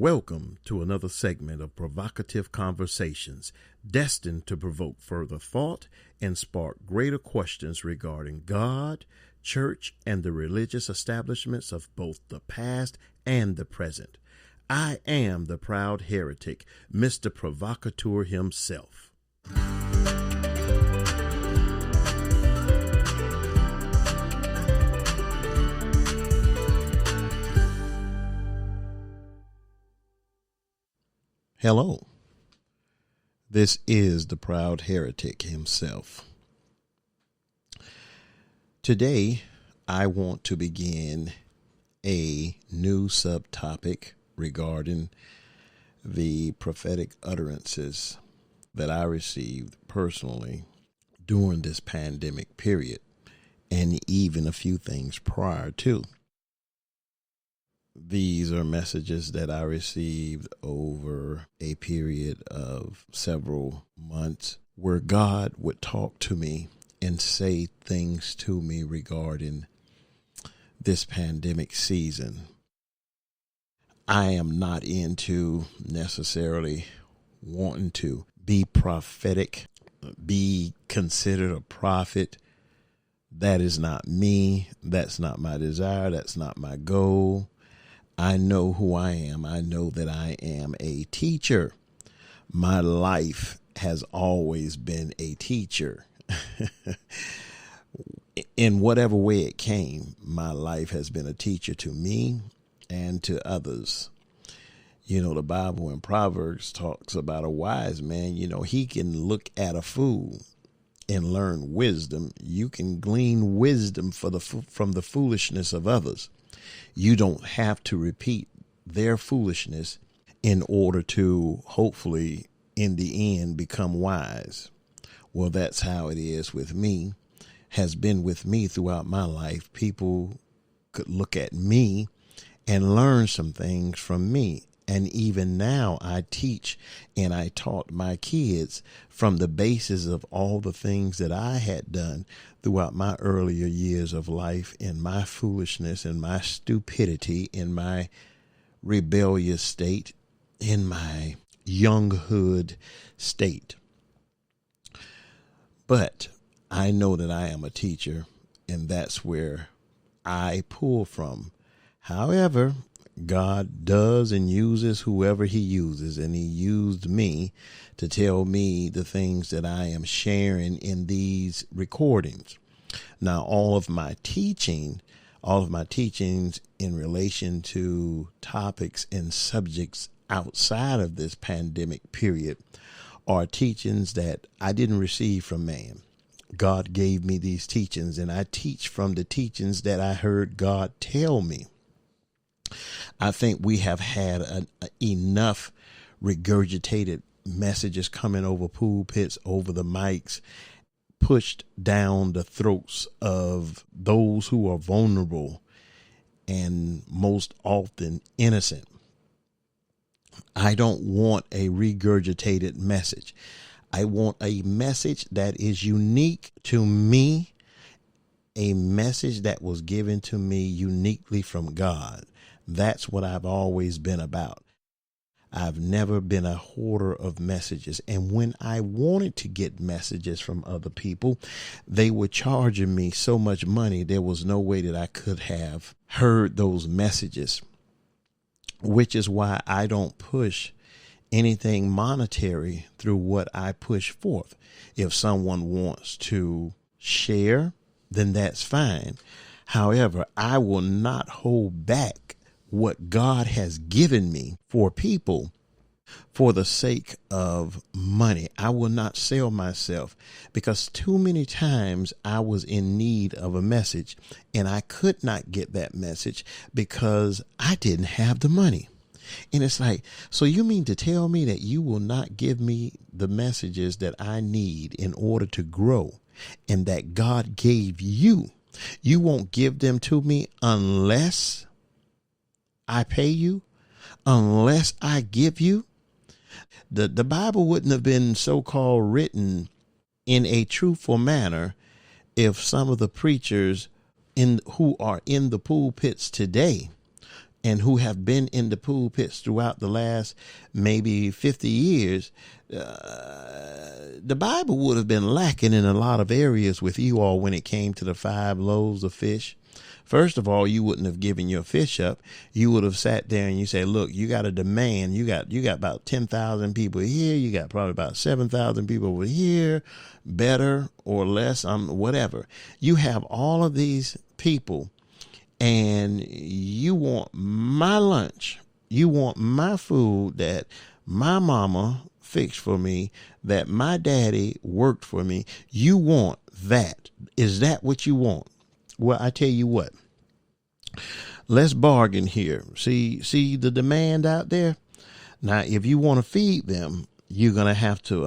Welcome to another segment of provocative conversations destined to provoke further thought and spark greater questions regarding God, church, and the religious establishments of both the past and the present. I am the proud heretic, Mr. Provocateur himself. Hello. This is the proud heretic himself. Today, I want to begin a new subtopic regarding the prophetic utterances that I received personally during this pandemic period, and even a few things prior to. These are messages that I received over a period of several months where God would talk to me and say things to me regarding this pandemic season. I am not into necessarily wanting to be prophetic, be considered a prophet. That is not me. That's not my desire. That's not my goal. I know who I am. I know that I am a teacher. My life has always been a teacher. In whatever way it came, my life has been a teacher to me and to others. You know, the Bible in Proverbs talks about a wise man. You know, he can look at a fool and learn wisdom. You can glean wisdom from the foolishness of others. You don't have to repeat their foolishness in order to hopefully in the end become wise. Well, that's how it is with me, has been with me throughout my life. People could look at me and learn some things from me. And even now I teach and I taught my kids from the basis of all the things that I had done throughout my earlier years of life, in my foolishness, in my stupidity, in my rebellious state, in my younghood state. But I know that I am a teacher, and that's where I pull from. However, God does and uses whoever he uses, and he used me to tell me the things that I am sharing in these recordings. Now, all of my teachings in relation to topics and subjects outside of this pandemic period are teachings that I didn't receive from man. God gave me these teachings, and I teach from the teachings that I heard God tell me. I think we have had enough regurgitated messages coming over pulpits, over the mics, pushed down the throats of those who are vulnerable and most often innocent. I don't want a regurgitated message. I want a message that is unique to me, a message that was given to me uniquely from God. That's what I've always been about. I've never been a hoarder of messages. And when I wanted to get messages from other people, they were charging me so much money. There was no way that I could have heard those messages, which is why I don't push anything monetary through what I push forth. If someone wants to share, then that's fine. However, I will not hold back what God has given me for people for the sake of money. I will not sell myself, because too many times I was in need of a message and I could not get that message because I didn't have the money. And it's like, so you mean to tell me that you will not give me the messages that I need in order to grow, and that God gave you? You won't give them to me unless I pay you, unless I give you? The Bible wouldn't have been so-called written in a truthful manner if some of the preachers who are in the pulpits today and who have been in the pulpits throughout the last maybe 50 years, the Bible would have been lacking in a lot of areas with you all when it came to the 5 loaves of fish. First of all, you wouldn't have given your fish up. You would have sat there and you say, look, you got a demand. You got about 10,000 people here. You got probably about 7,000 people over here, better or less, whatever. You have all of these people, and you want my lunch. You want my food that my mama fixed for me, that my daddy worked for me. You want that. Is that what you want? Well, I tell you what, let's bargain here. See the demand out there. Now, if you want to feed them, you're going to have to,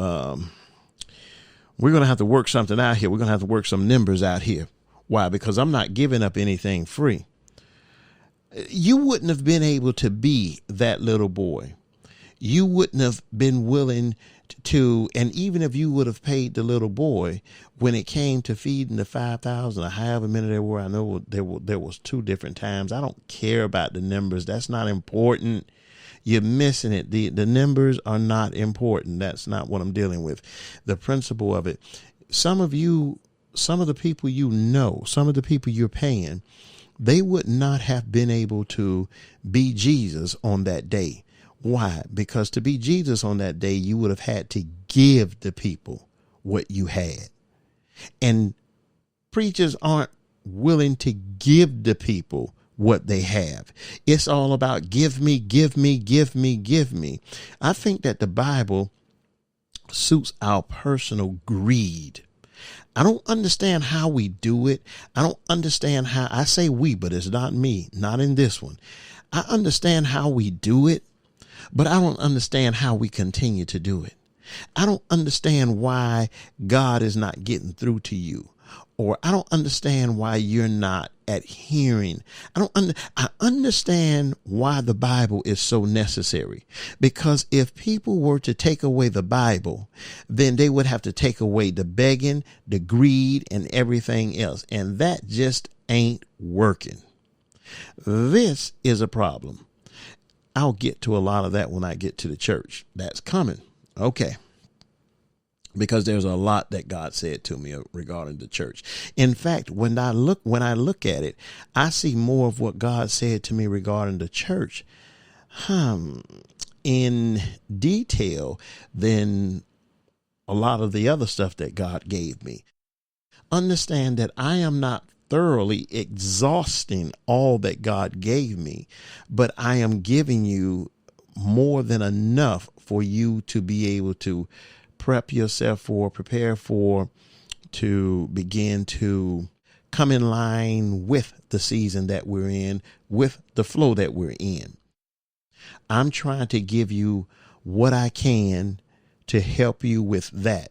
we're going to have to work something out here. We're going to have to work some numbers out here. Why? Because I'm not giving up anything free. You wouldn't have been able to be that little boy. You wouldn't have been willing to, and even if you would have paid the little boy when it came to feeding the 5,000 or however many there were, I know there was 2 different times. I don't care about the numbers. That's not important. You're missing it. The numbers are not important. That's not what I'm dealing with. The principle of it. Some of the people you know, some of the people you're paying, they would not have been able to be Jesus on that day. Why? Because to be Jesus on that day, you would have had to give the people what you had. And preachers aren't willing to give the people what they have. It's all about give me, give me, give me, give me. I think that the Bible suits our personal greed. I don't understand how we do it. I don't understand how, I say we, but it's not me, not in this one. I understand how we do it, but I don't understand how we continue to do it. I don't understand why God is not getting through to you, or I don't understand why you're not adhering. I understand why the Bible is so necessary, because if people were to take away the Bible, then they would have to take away the begging, the greed, and everything else. And that just ain't working. This is a problem. I'll get to a lot of that when I get to the church. That's coming. Okay. Because there's a lot that God said to me regarding the church. In fact, when I look at it, I see more of what God said to me regarding the church in detail than a lot of the other stuff that God gave me. Understand that I am not thoroughly exhausting all that God gave me, but I am giving you more than enough for you to be able to prepare for, to begin to come in line with the season that we're in, with the flow that we're in. I'm trying to give you what I can to help you with that.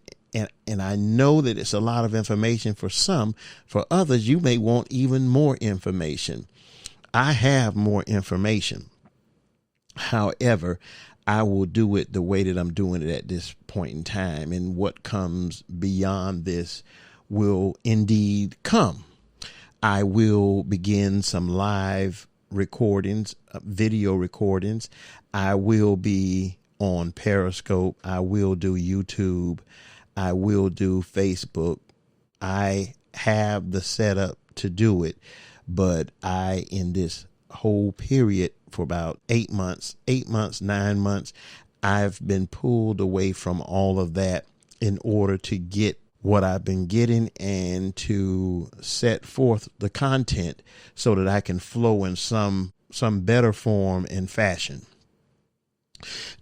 And I know that it's a lot of information for some. For others, you may want even more information. I have more information. However, I will do it the way that I'm doing it at this point in time. And what comes beyond this will indeed come. I will begin some live recordings, video recordings. I will be on Periscope. I will do YouTube. I will do Facebook. I have the setup to do it, but in this whole period for about 8 months, 9 months, I've been pulled away from all of that in order to get what I've been getting and to set forth the content so that I can flow in some better form and fashion.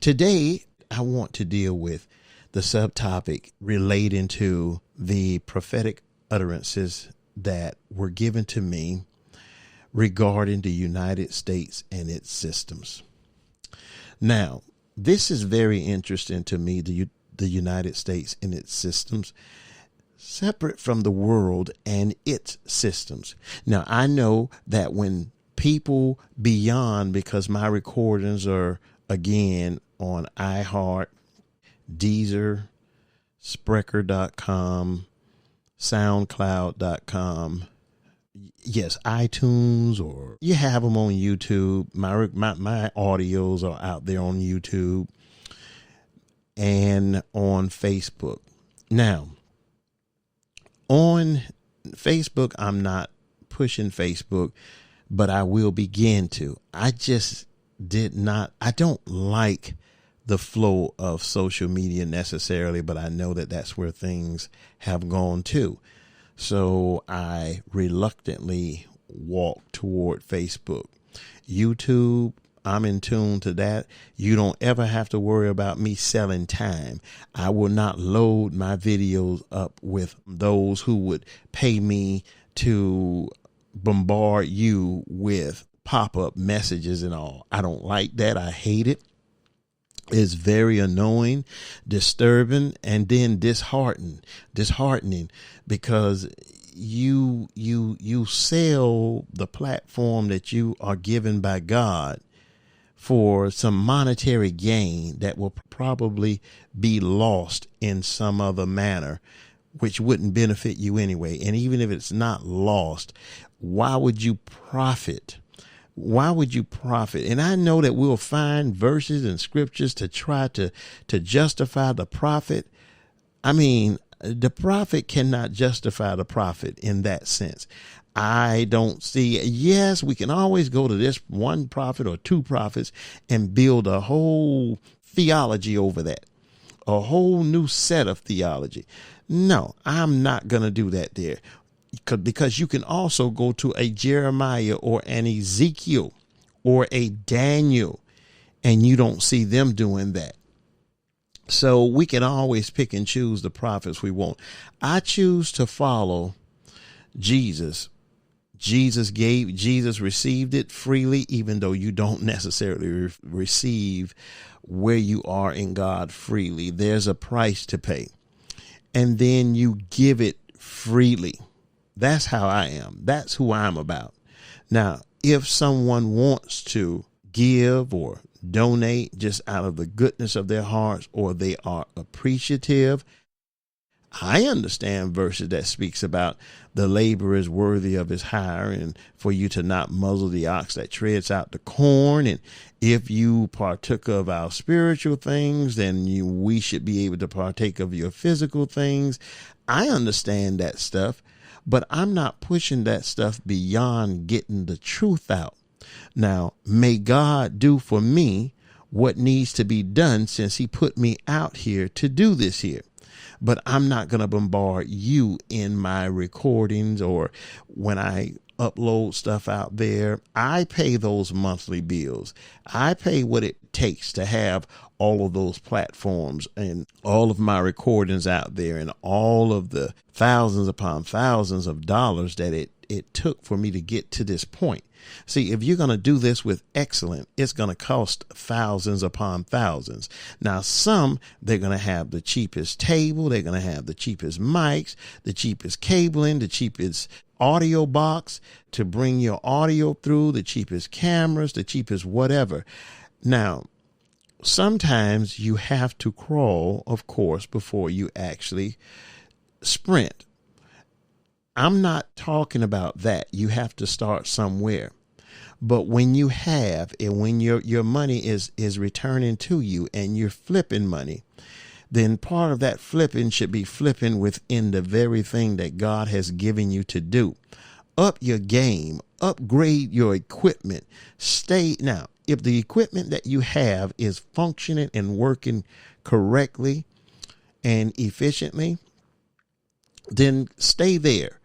Today, I want to deal with the subtopic relating to the prophetic utterances that were given to me regarding the United States and its systems. Now, this is very interesting to me, the United States and its systems, separate from the world and its systems. Now, I know that when people beyond, because my recordings are, again, on iHeart, Deezer, Spreaker.com, SoundCloud.com, yes, iTunes, or you have them on YouTube. My audios are out there on YouTube and on Facebook. Now, on Facebook, I'm not pushing Facebook, but I will begin to. I don't like the flow of social media necessarily, but I know that that's where things have gone to. So I reluctantly walk toward Facebook. YouTube, I'm in tune to that. You don't ever have to worry about me selling time. I will not load my videos up with those who would pay me to bombard you with pop-up messages and all. I don't like that. I hate it. It's very annoying, disturbing, and then disheartening, because you sell the platform that you are given by God for some monetary gain that will probably be lost in some other manner, which wouldn't benefit you anyway. And even if it's not lost, why would you profit? Why would you profit? And I know that we'll find verses and scriptures to try to justify the profit. I mean, the prophet cannot justify the prophet in that sense. I don't see. Yes, we can always go to this one prophet or two prophets and build a whole theology over that, a whole new set of theology. No, I'm not going to do that there, because you can also go to a Jeremiah or an Ezekiel or a Daniel, and you don't see them doing that. So we can always pick and choose the prophets we want. I choose to follow Jesus. Jesus received it freely, even though you don't necessarily receive where you are in God freely. There's a price to pay, and then you give it freely. That's how I am. That's who I'm about. Now, if someone wants to give or donate just out of the goodness of their hearts, or they are appreciative, I understand verses that speaks about the laborer is worthy of his hire, and for you to not muzzle the ox that treads out the corn. And if you partook of our spiritual things, then we should be able to partake of your physical things. I understand that stuff, but I'm not pushing that stuff beyond getting the truth out. Now, may God do for me what needs to be done, since he put me out here to do this here. But I'm not going to bombard you in my recordings or when I upload stuff out there. I pay those monthly bills. I pay what it takes to have all of those platforms and all of my recordings out there, and all of the thousands upon thousands of dollars that it took for me to get to this point. See, if you're going to do this with excellence, it's going to cost thousands upon thousands. Now, they're going to have the cheapest table. They're going to have the cheapest mics, the cheapest cabling, the cheapest audio box to bring your audio through, the cheapest cameras, the cheapest whatever. Now, sometimes you have to crawl, of course, before you actually sprint. I'm not talking about that. You have to start somewhere. But when you have, and when your money is returning to you and you're flipping money, then part of that flipping should be flipping within the very thing that God has given you to do. Up your game, upgrade your equipment. Now, if the equipment that you have is functioning and working correctly and efficiently, then stay there.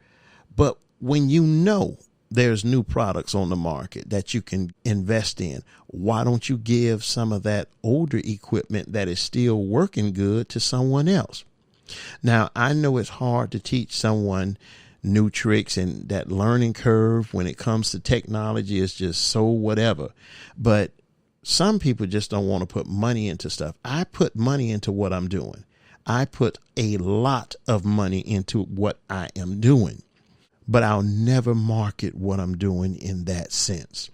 But when you know there's new products on the market that you can invest in, why don't you give some of that older equipment that is still working good to someone else? Now, I know it's hard to teach someone new tricks, and that learning curve when it comes to technology is just so whatever. But some people just don't want to put money into stuff. I put money into what I'm doing. I put a lot of money into what I am doing. But I'll never market what I'm doing in that sense.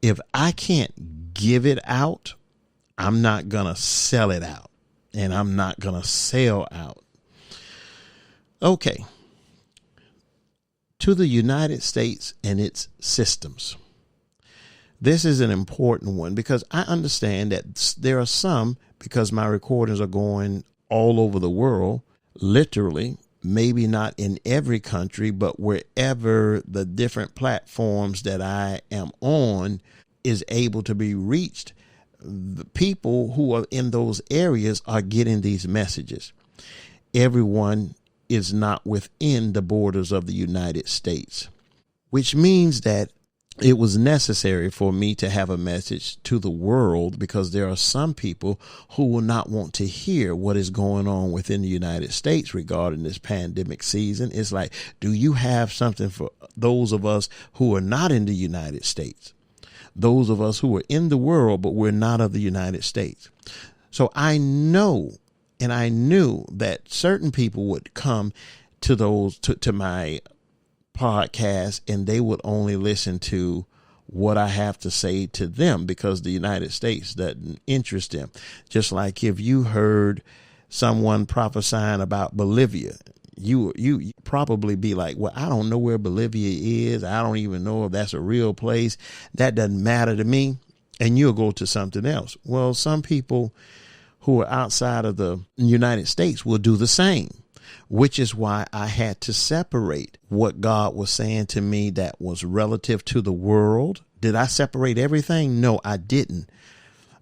If I can't give it out, I'm not going to sell it out, and I'm not going to sell out. Okay. to the United States and its systems. This is an important one because I understand that there are some, because my recordings are going all over the world, literally, maybe not in every country, but wherever the different platforms that I am on is able to be reached, the people who are in those areas are getting these messages. Everyone is not within the borders of the United States, which means that it was necessary for me to have a message to the world, because there are some people who will not want to hear what is going on within the United States regarding this pandemic season. It's like, do you have something for those of us who are not in the United States? Those of us who are in the world, but we're not of the United States. So I know, and I knew that certain people would come to to my podcast, and they would only listen to what I have to say to them, because the United States doesn't interest them. Just like if you heard someone prophesying about Bolivia, you probably be like, well, I don't know where Bolivia is. I don't even know if that's a real place. That doesn't matter to me. And you'll go to something else. Well, some people who are outside of the United States will do the same, which is why I had to separate what God was saying to me that was relative to the world. Did I separate everything? No, I didn't.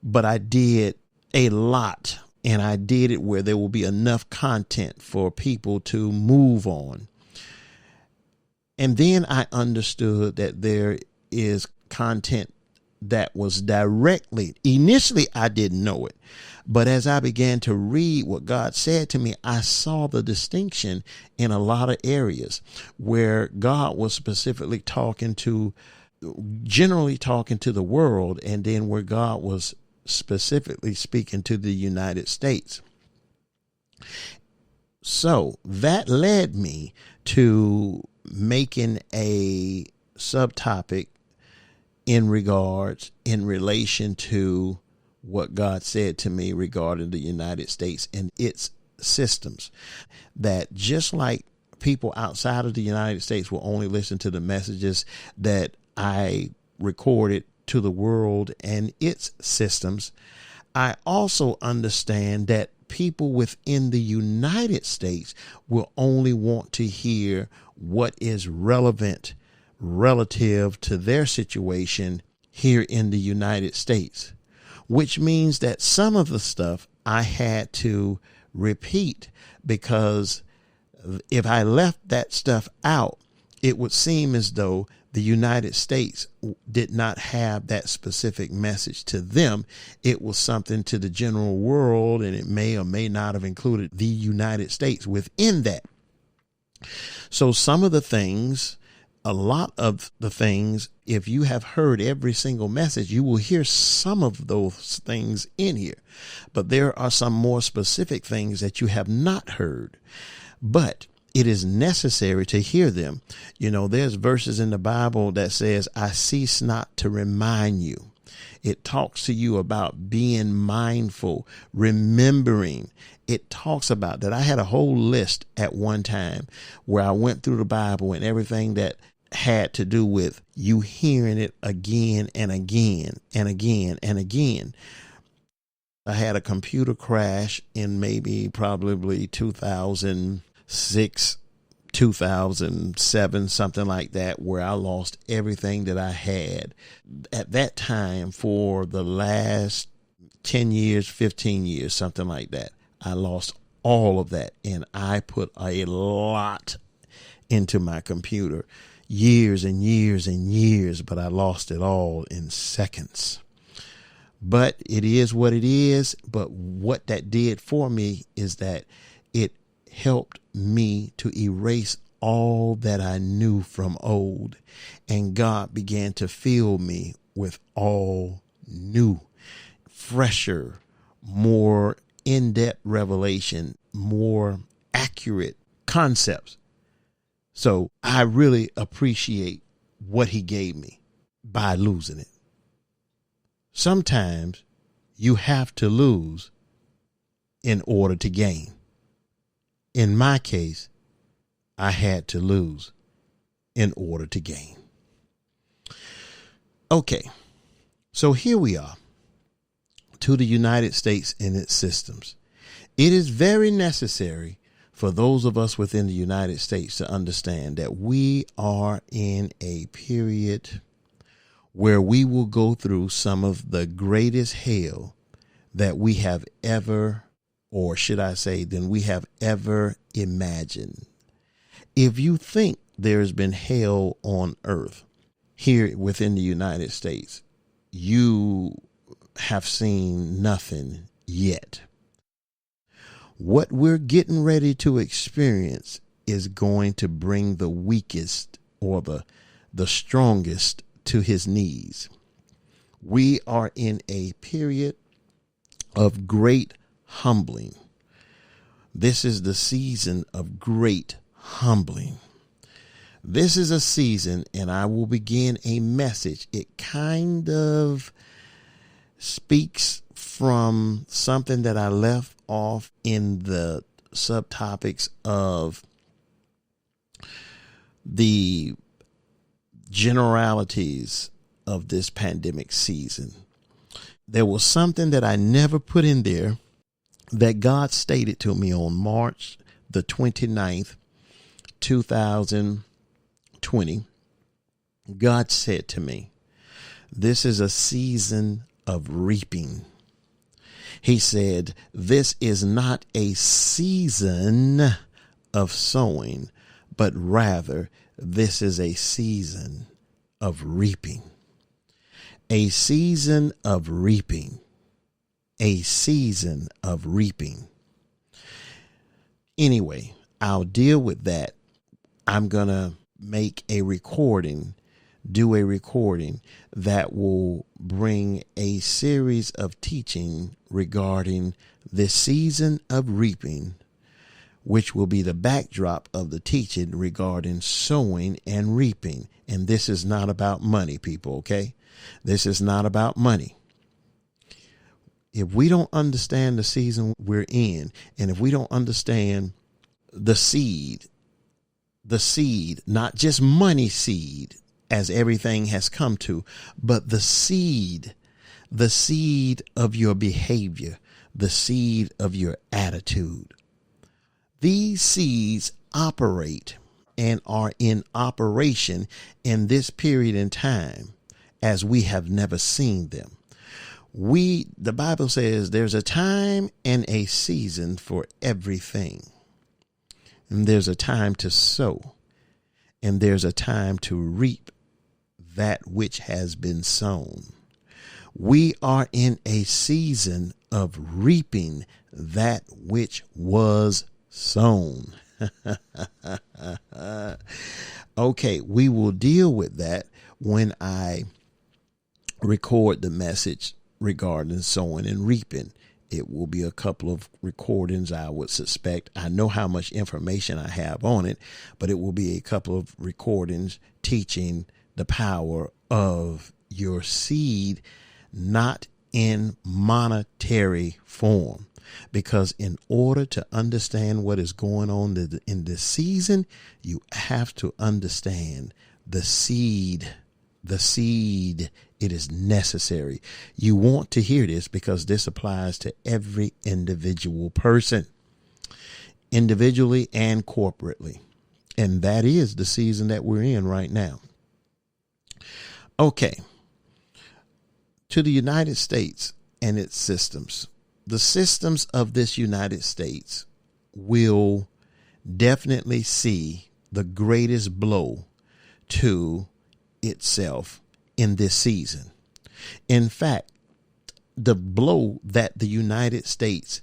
But I did a lot, and I did it where there will be enough content for people to move on. And then I understood that there is content that was directly, initially I didn't know it, but as I began to read what God said to me, I saw the distinction in a lot of areas where God was specifically generally talking to the world, and then where God was specifically speaking to the United States. So that led me to making a subtopic in relation to what God said to me regarding the United States and its systems. That just like people outside of the United States will only listen to the messages that I recorded to the world and its systems, I also understand that people within the United States will only want to hear what is relevant relative to their situation here in the United States, which means that some of the stuff I had to repeat, because if I left that stuff out, it would seem as though the United States did not have that specific message to them. It was something to the general world, and it may or may not have included the United States within that. So some of the things, a lot of the things, if you have heard every single message, you will hear some of those things in here. But there are some more specific things that you have not heard, but it is necessary to hear them. You know, there's verses in the Bible that says, I cease not to remind you. It talks to you about being mindful, remembering. It talks about that. I had a whole list at one time where I went through the Bible and everything that had to do with you hearing it again and again and again and again. I had a computer crash in probably 2006, 2007, something like that, where I lost everything that I had at that time for the last 10 years, 15 years, something like that. I lost all of that, and I put a lot into my computer. Years and years and years, but I lost it all in seconds. But it is what it is. But what that did for me is that it helped me to erase all that I knew from old. And God began to fill me with all new, fresher, more in-depth revelation, more accurate concepts. So I really appreciate what he gave me by losing it. Sometimes you have to lose in order to gain. In my case, I had to lose in order to gain. Okay, so here we are to the United States and its systems. It is very necessary for those of us within the United States to understand that we are in a period where we will go through some of the greatest hell that we have ever, or should I say, than we have ever imagined. If you think there's been hell on earth here within the United States, you have seen nothing yet. What we're getting ready to experience is going to bring the weakest or the strongest to his knees. We are in a period of great humbling. This is the season of great humbling. This is a season, and I will begin a message. It kind of speaks from something that I left off in the subtopics of the generalities of this pandemic season. There was something that I never put in there that God stated to me on March the 29th, 2020. God said to me, this is a season of reaping. He said, this is not a season of sowing, but rather this is a season of reaping. A season of reaping. A season of reaping. Anyway, I'll deal with that. I'm going to make a recording, do a recording that will bring a series of teaching regarding this season of reaping, which will be the backdrop of the teaching regarding sowing and reaping. And this is not about money, people, okay? This is not about money. If we don't understand the season we're in, and if we don't understand the seed, not just money seed, as everything has come to, but the seed of your behavior, the seed of your attitude. These seeds operate and are in operation in this period in time as we have never seen them. The Bible says there's a time and a season for everything. And there's a time to sow, and there's a time to reap that which has been sown. We are in a season of reaping that which was sown. Okay, we will deal with that when I record the message regarding sowing and reaping. It will be a couple of recordings, I would suspect. I know how much information I have on it, but it will be a couple of recordings teaching the power of your seed, not in monetary form. Because in order to understand what is going on in this season, you have to understand the seed. The seed, it is necessary. You want to hear this because this applies to every individual person, individually and corporately. And that is the season that we're in right now. Okay. To the United States and its systems. The systems of this United States will definitely see the greatest blow to itself in this season. In fact, the blow that the United States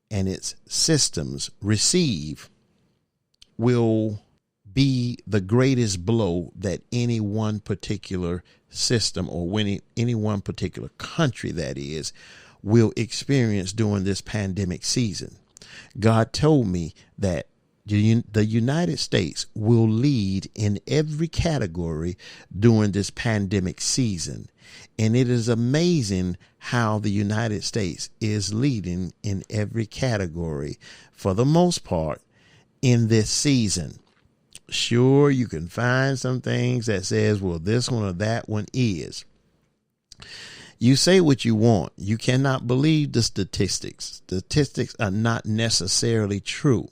and its systems receive will be the greatest blow that any one particular system or any one particular country, that is, will experience during this pandemic season. God told me that the United States will lead in every category during this pandemic season. And it is amazing how the United States is leading in every category, for the most part, in this season. Sure, you can find some things that says, well, this one or that one is. You say what you want. You cannot believe the statistics. Statistics are not necessarily true.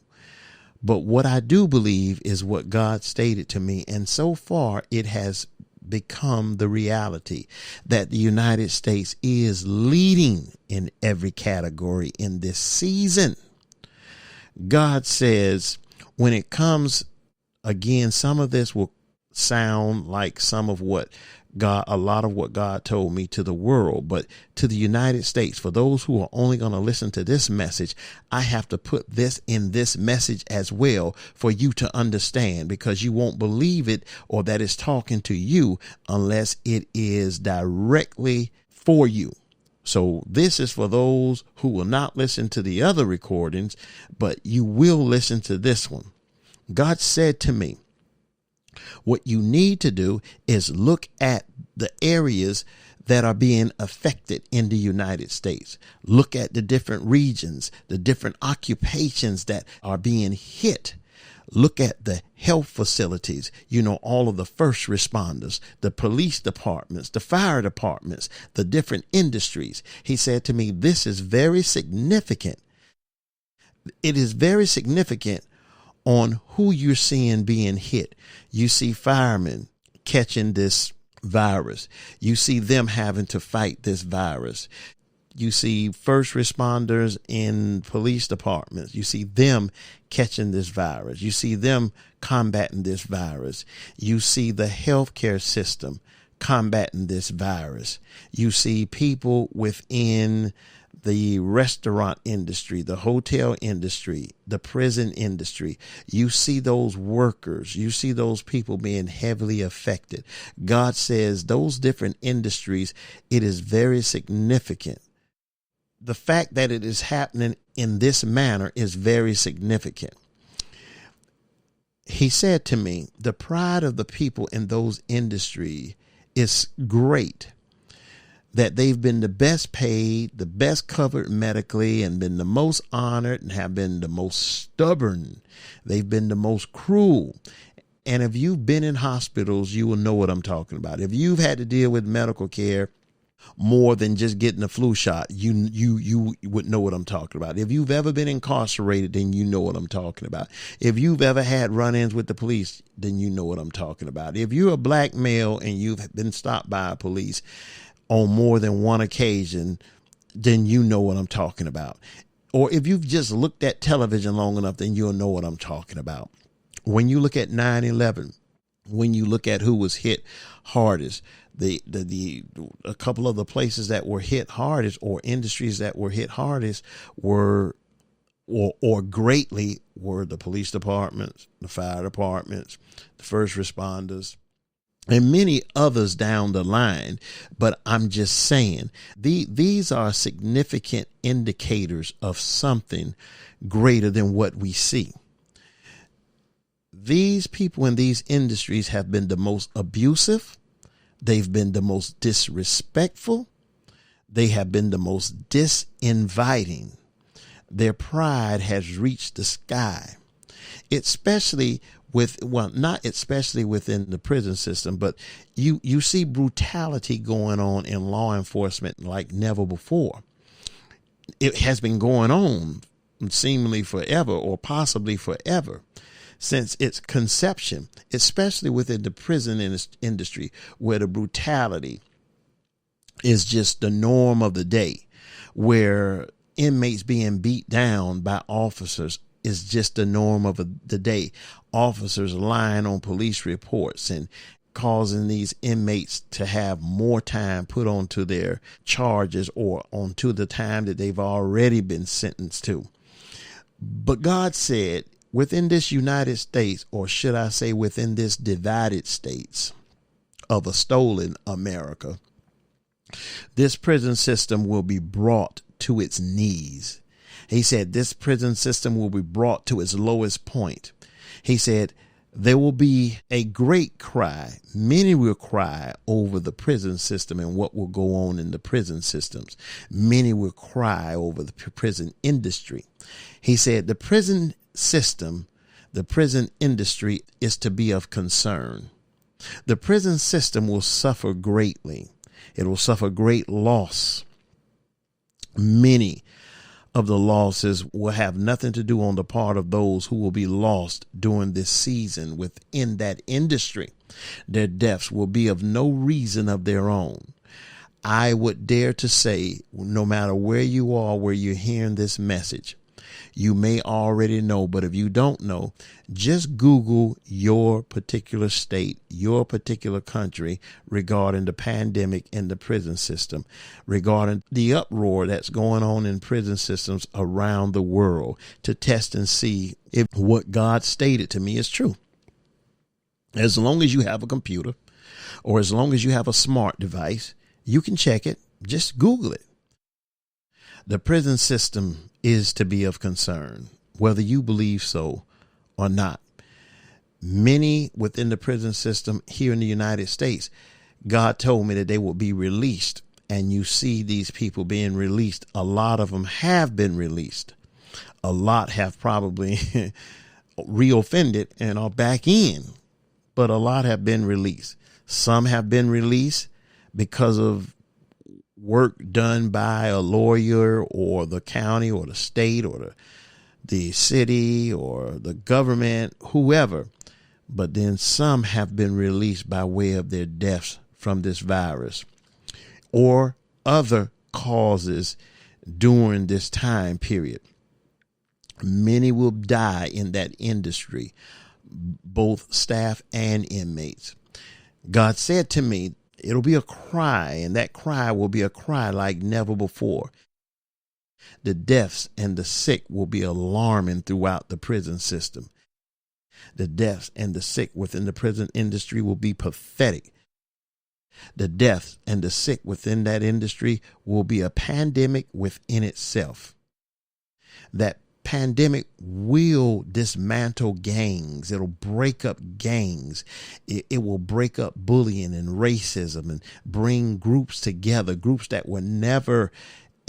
But what I do believe is what God stated to me. And so far, it has become the reality that the United States is leading in every category in this season. God says when it comes, again, some of this will sound like some of what God, a lot of what God told me to the world, but to the United States, for those who are only going to listen to this message, I have to put this in this message as well for you to understand, because you won't believe it or that it's talking to you unless it is directly for you. So this is for those who will not listen to the other recordings, but you will listen to this one. God said to me, what you need to do is look at the areas that are being affected in the United States. Look at the different regions, the different occupations that are being hit. Look at the health facilities, all of the first responders, the police departments, the fire departments, the different industries. He said to me, this is very significant. It is very significant on who you're seeing being hit. You see firemen catching this virus. You see them having to fight this virus. You see first responders in police departments. You see them catching this virus. You see them combating this virus. You see the healthcare system combating this virus. You see people within the restaurant industry, the hotel industry, the prison industry. You see those workers, you see those people being heavily affected. God says those different industries, it is very significant. The fact that it is happening in this manner is very significant. He said to me, the pride of the people in those industries is great. That they've been the best paid, the best covered medically, and been the most honored and have been the most stubborn. They've been the most cruel. And if you've been in hospitals, you will know what I'm talking about. If you've had to deal with medical care more than just getting a flu shot, you would know what I'm talking about. If you've ever been incarcerated, then you know what I'm talking about. If you've ever had run-ins with the police, then you know what I'm talking about. If you're a black male and you've been stopped by police on more than one occasion, then you know what I'm talking about. Or if you've just looked at television long enough, then you'll know what I'm talking about. When you look at 9/11, when you look at who was hit hardest, a couple of the places that were hit hardest or industries that were hit hardest were or greatly were the police departments, the fire departments, the first responders, and many others down the line. But I'm just saying these are significant indicators of something greater than what we see. These people in these industries have been the most abusive. They've been the most disrespectful. They have been the most disinviting. Their pride has reached the sky, especially not especially within the prison system, but you see brutality going on in law enforcement like never before. It has been going on seemingly forever, or possibly forever, since its conception, especially within the prison industry, where the brutality is just the norm of the day, where inmates being beat down by officers is just the norm of the day. Officers lying on police reports and causing these inmates to have more time put onto their charges or onto the time that they've already been sentenced to. But God said, within this United States, or should I say within this divided states of a stolen America, this prison system will be brought to its knees. He said this prison system will be brought to its lowest point. He said there will be a great cry. Many will cry over the prison system and what will go on in the prison systems. Many will cry over the prison industry. He said the prison system, The prison industry is to be of concern. The prison system will suffer greatly. It will suffer great loss. Many of the losses will have nothing to do on the part of those who will be lost during this season within that industry. Their deaths will be of no reason of their own. I would dare to say, no matter where you are, where you're hearing this message, you may already know, but if you don't know, just Google your particular state, your particular country regarding the pandemic in the prison system, regarding the uproar that's going on in prison systems around the world, to test and see if what God stated to me is true. As long as you have a computer or as long as you have a smart device, you can check it. Just Google it. The prison system is to be of concern, whether you believe so or not. Many within the prison system here in the United States, God told me that they will be released. And you see these people being released. A lot of them have been released. A lot have probably reoffended and are back in. But a lot have been released. Some have been released because of work done by a lawyer or the county or the state or the city or the government, whoever. But then some have been released by way of their deaths from this virus or other causes during this time period. Many will die in that industry, both staff and inmates. God said to me, it'll be a cry, and that cry will be a cry like never before. The deaths and the sick will be alarming throughout the prison system. The deaths and the sick within the prison industry will be pathetic. The deaths and the sick within that industry will be a pandemic within itself. That pandemic will dismantle gangs. It'll break up gangs. It will break up bullying and racism and bring groups together, groups that were never,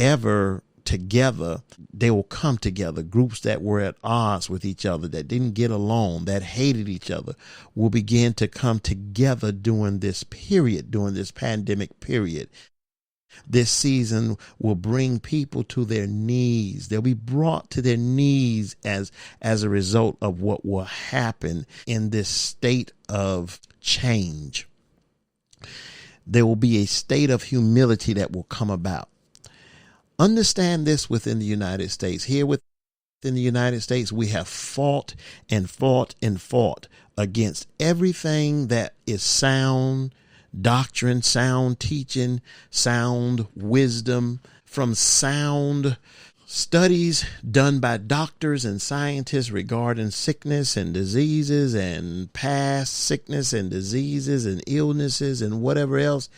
ever together. They will come together. Groups that were at odds with each other, that didn't get along, that hated each other, will begin to come together during this period, during this pandemic period. This season will bring people to their knees. They'll be brought to their knees as a result of what will happen in this state of change. There will be a state of humility that will come about. Understand this within the United States. Here within the United States, we have fought and fought and fought against everything that is sound doctrine, sound teaching, sound wisdom, from sound studies done by doctors and scientists regarding sickness and diseases and past sickness and diseases and illnesses and whatever else.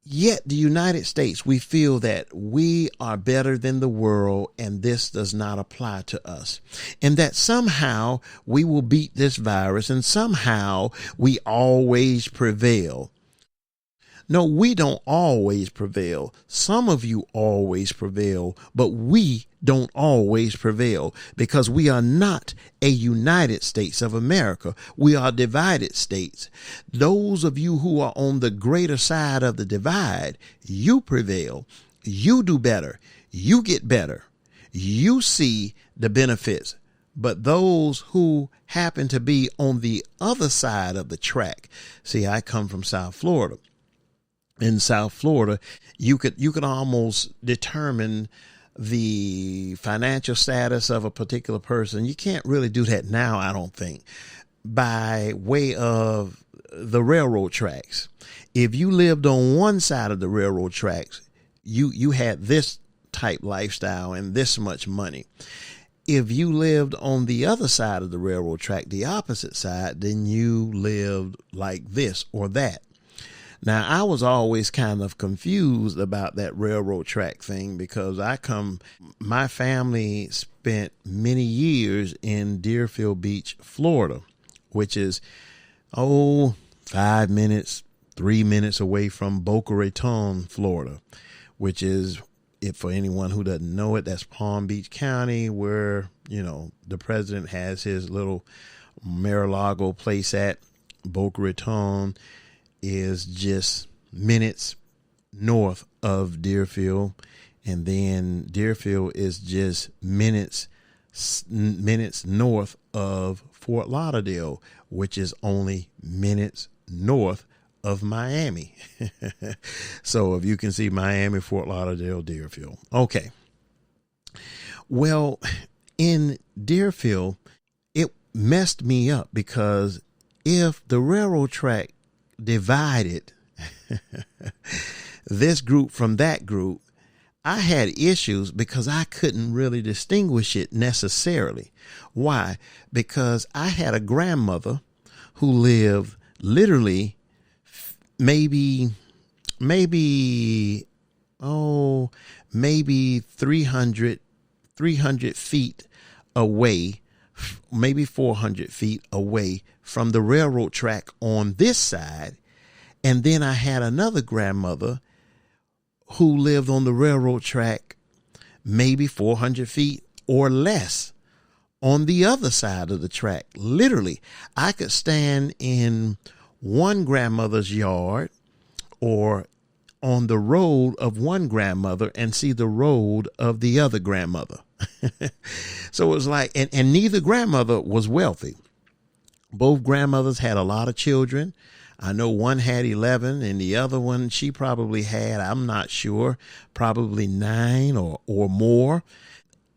Yet the United States, we feel that we are better than the world and this does not apply to us. And that somehow we will beat this virus and somehow we always prevail. No, we don't always prevail. Some of you always prevail, but we don't always prevail because we are not a United States of America. We are divided states. Those of you who are on the greater side of the divide, you prevail. You do better. You get better. You see the benefits. But those who happen to be on the other side of the track, see, I come from South Florida. In South Florida, you could almost determine the financial status of a particular person. You can't really do that now, I don't think, by way of the railroad tracks. If you lived on one side of the railroad tracks, you had this type lifestyle and this much money. If you lived on the other side of the railroad track, the opposite side, then you lived like this or that. Now, I was always kind of confused about that railroad track thing because my family spent many years in Deerfield Beach, Florida, which is, 5 minutes, 3 minutes away from Boca Raton, Florida, which is If for anyone who doesn't know it, that's Palm Beach County, where, the president has his little Mar-a-Lago place at. Boca Raton is just minutes north of Deerfield. And then Deerfield is just minutes north of Fort Lauderdale, which is only minutes north of Miami. So if you can see Miami, Fort Lauderdale, Deerfield. Okay. Well, in Deerfield, it messed me up because if the railroad track divided this group from that group, I had issues because I couldn't really distinguish it necessarily. Why? Because I had a grandmother who lived literally maybe 300 feet away, maybe 400 feet away from the railroad track on this side. And then I had another grandmother who lived on the railroad track, maybe 400 feet or less on the other side of the track. Literally, I could stand in one grandmother's yard or on the road of one grandmother and see the road of the other grandmother. So it was like, and neither grandmother was wealthy. Both grandmothers had a lot of children. I know one had 11 and the other one, she probably had, I'm not sure, probably 9 or more.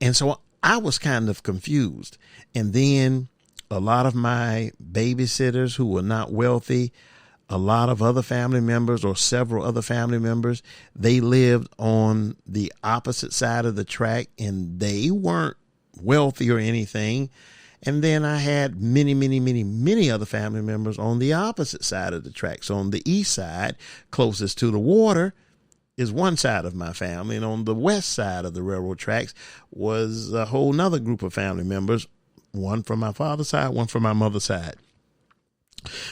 And so I was kind of confused. And then a lot of my babysitters who were not wealthy, a lot of other family members or several other family members, they lived on the opposite side of the track and they weren't wealthy or anything. And then I had many other family members on the opposite side of the track. So on the east side, closest to the water, is one side of my family. And on the west side of the railroad tracks was a whole nother group of family members, one from my father's side, one from my mother's side.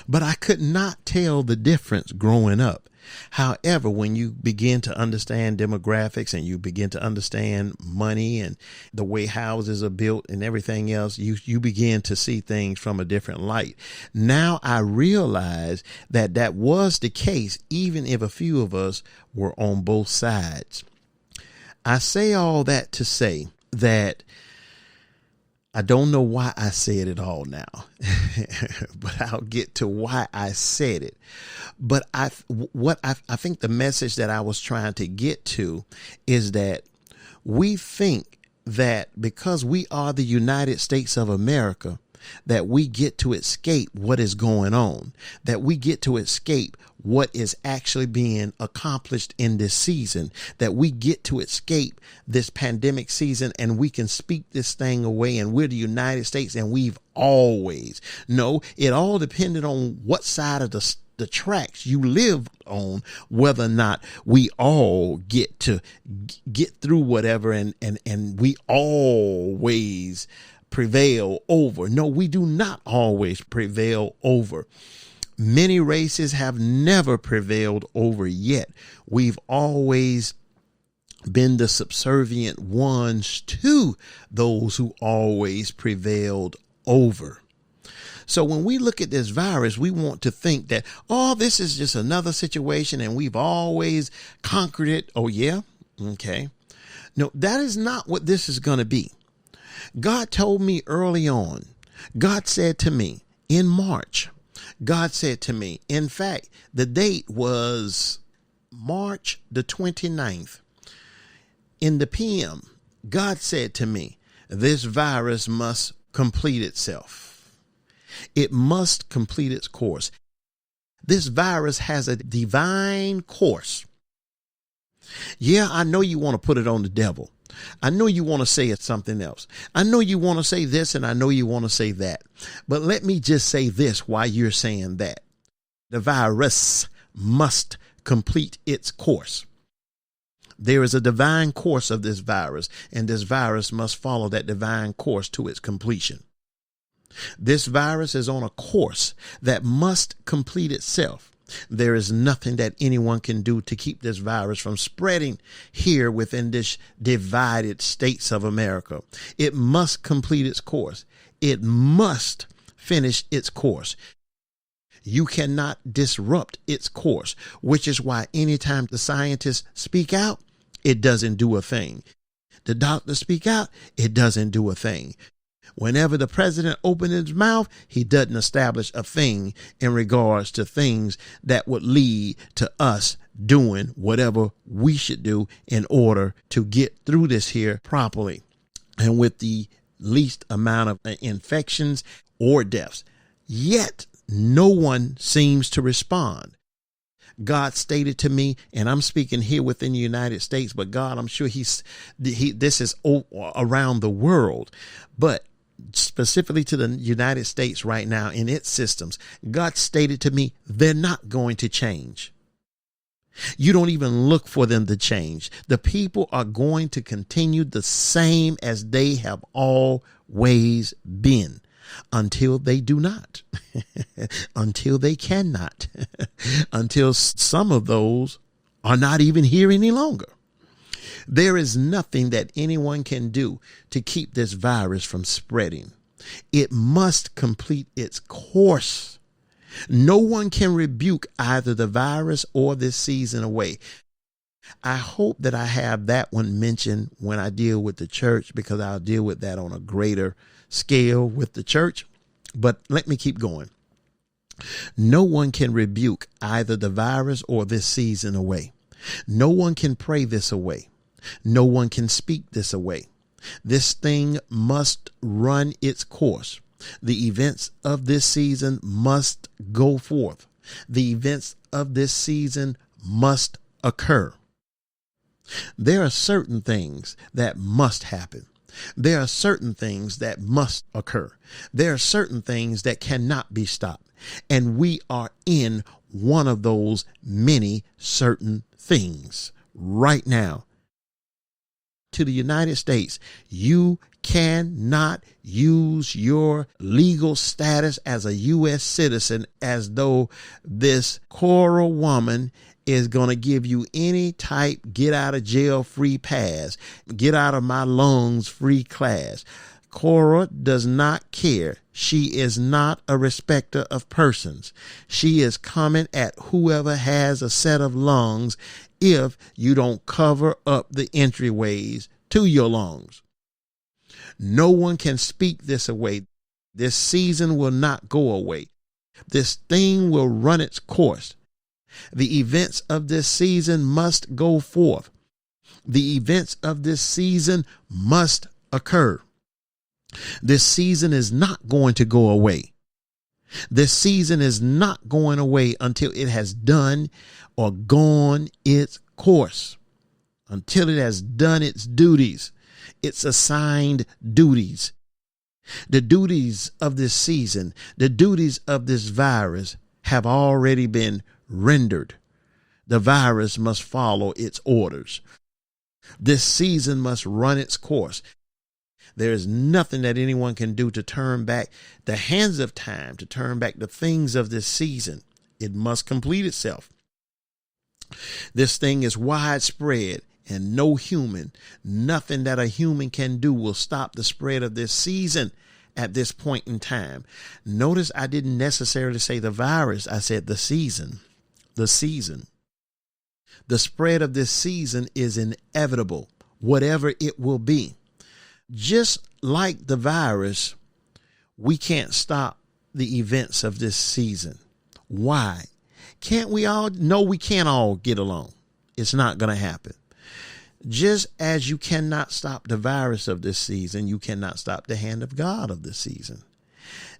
But I could not tell the difference growing up. However, when you begin to understand demographics and you begin to understand money and the way houses are built and everything else, you begin to see things from a different light. Now I realize that was the case, even if a few of us were on both sides. I say all that to say that I don't know why I said it all now, but I'll get to why I said it. But I think the message that I was trying to get to is that we think that because we are the United States of America, that we get to escape what is going on, that we get to escape what is actually being accomplished in this season, that we get to escape this pandemic season and we can speak this thing away and we're the United States and we've always. No, it all depended on what side of the tracks you live on, whether or not we all get to get through whatever and we always prevail over. No, we do not always prevail over. Many races have never prevailed over yet. We've always been the subservient ones to those who always prevailed over. So when we look at this virus, we want to think that, oh, this is just another situation and we've always conquered it. Oh, yeah. Okay. No, that is not what this is going to be. God told me early on, God said to me in March, God said to me, in fact, the date was March the 29th. In the PM, God said to me, this virus must complete itself. It must complete its course. This virus has a divine course. Yeah, I know you want to put it on the devil. I know you want to say it's something else. I know you want to say this and I know you want to say that. But let me just say this while you're saying that. The virus must complete its course. There is a divine course of this virus, and this virus must follow that divine course to its completion. This virus is on a course that must complete itself. There is nothing that anyone can do to keep this virus from spreading here within this divided states of America. It must complete its course. It must finish its course. You cannot disrupt its course, which is why anytime the scientists speak out, it doesn't do a thing. The doctors speak out, it doesn't do a thing. Whenever the president opens his mouth, he doesn't establish a thing in regards to things that would lead to us doing whatever we should do in order to get through this here properly and with the least amount of infections or deaths. Yet no one seems to respond. God stated to me, and I'm speaking here within the United States, but God, I'm sure this is around the world, but specifically to the United States right now in its systems, God stated to me, they're not going to change. You don't even look for them to change. The people are going to continue the same as they have always been until they do not, until they cannot, until some of those are not even here any longer. There is nothing that anyone can do to keep this virus from spreading. It must complete its course. No one can rebuke either the virus or this season away. I hope that I have that one mentioned when I deal with the church, because I'll deal with that on a greater scale with the church. But let me keep going. No one can rebuke either the virus or this season away. No one can pray this away. No one can speak this away. This thing must run its course. The events of this season must go forth. The events of this season must occur. There are certain things that must happen. There are certain things that must occur. There are certain things that cannot be stopped. And we are in one of those many certain things right now. To the United States, you cannot use your legal status as a U.S. citizen as though this Cora woman is going to give you any type get out of jail free pass, get out of my lungs free class. Cora does not care. She is not a respecter of persons. She is coming at whoever has a set of lungs if you don't cover up the entryways to your lungs. No one can speak this away. This season will not go away. This thing will run its course. The events of this season must go forth. The events of this season must occur. This season is not going to go away. This season is not going away until it has done or gone its course, until it has done its duties, its assigned duties. The duties of this season, the duties of this virus have already been rendered. The virus must follow its orders. This season must run its course. There is nothing that anyone can do to turn back the hands of time, to turn back the things of this season. It must complete itself. This thing is widespread, and no human, nothing that a human can do will stop the spread of this season at this point in time. Notice I didn't necessarily say the virus. I said the season. The season. The spread of this season is inevitable, whatever it will be. Just like the virus, we can't stop the events of this season. Why? Can't we all? No, we can't all get along. It's not going to happen. Just as you cannot stop the virus of this season, you cannot stop the hand of God of this season.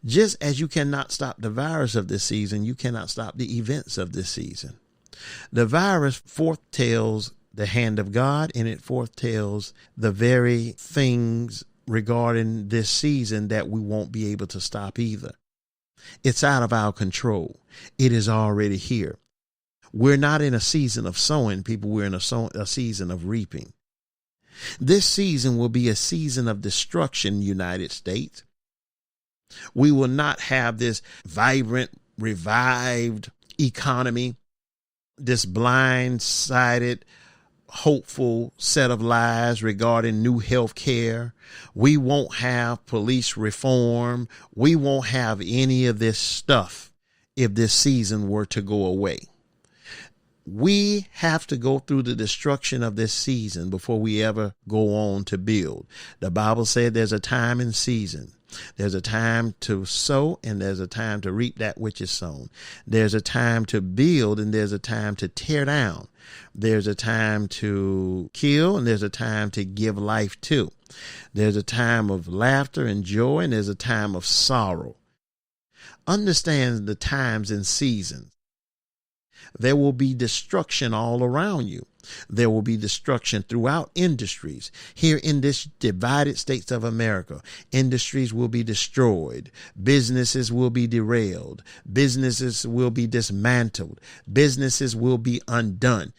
Just as you cannot stop the virus of this season, you cannot stop the events of this season. The virus foretells the hand of God, and it foretells the very things regarding this season that we won't be able to stop either. It's out of our control. It is already here. We're not in a season of sowing, people. We're in a season of reaping. This season will be a season of destruction, United States. We will not have this vibrant, revived economy, this blindsided, hopeful set of lies regarding new health care. We won't have police reform. We won't have any of this stuff if this season were to go away. We have to go through the destruction of this season before we ever go on to build. The Bible said there's a time and season. There's a time to sow and there's a time to reap that which is sown. There's a time to build and there's a time to tear down. There's a time to kill and there's a time to give life to. There's a time of laughter and joy and there's a time of sorrow. Understand the times and seasons. There will be destruction all around you. There will be destruction throughout industries. Here in this divided states of America, industries will be destroyed. Businesses will be derailed. Businesses will be dismantled. Businesses will be undone.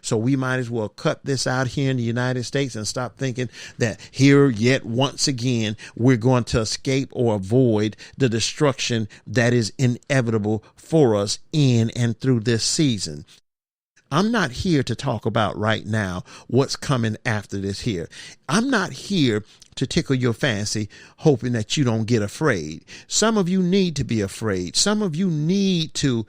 So we might as well cut this out here in the United States and stop thinking that here yet once again we're going to escape or avoid the destruction that is inevitable for us in and through this season. I'm not here to talk about right now what's coming after this here. I'm not here to tickle your fancy, hoping that you don't get afraid. Some of you need to be afraid. Some of you need to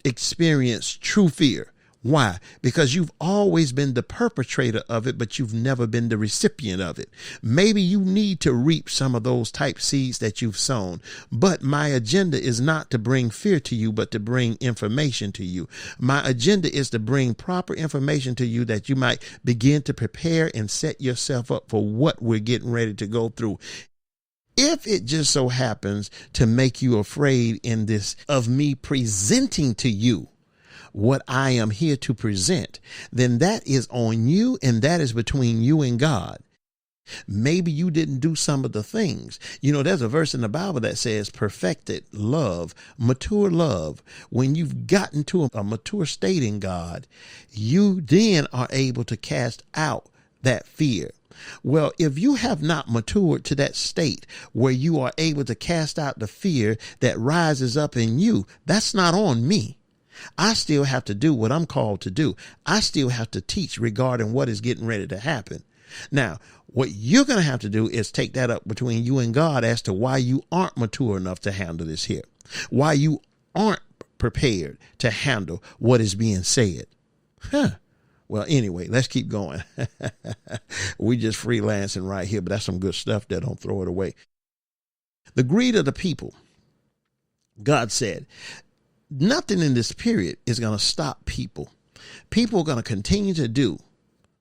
experience true fear. Why? Because you've always been the perpetrator of it, but you've never been the recipient of it. Maybe you need to reap some of those type seeds that you've sown. But my agenda is not to bring fear to you, but to bring information to you. My agenda is to bring proper information to you that you might begin to prepare and set yourself up for what we're getting ready to go through. If it just so happens to make you afraid in this of me presenting to you what I am here to present, then that is on you and that is between you and God. Maybe you didn't do some of the things. You know, there's a verse in the Bible that says perfected love, mature love. When you've gotten to a mature state in God, you then are able to cast out that fear. Well, if you have not matured to that state where you are able to cast out the fear that rises up in you, that's not on me. I still have to do what I'm called to do. I still have to teach regarding what is getting ready to happen. Now, what you're going to have to do is take that up between you and God as to why you aren't mature enough to handle this here, why you aren't prepared to handle what is being said. Well, anyway, let's keep going. We just freelancing right here, but that's some good stuff there. Don't throw it away. The greed of the people. God said, nothing in this period is going to stop people. People are going to continue to do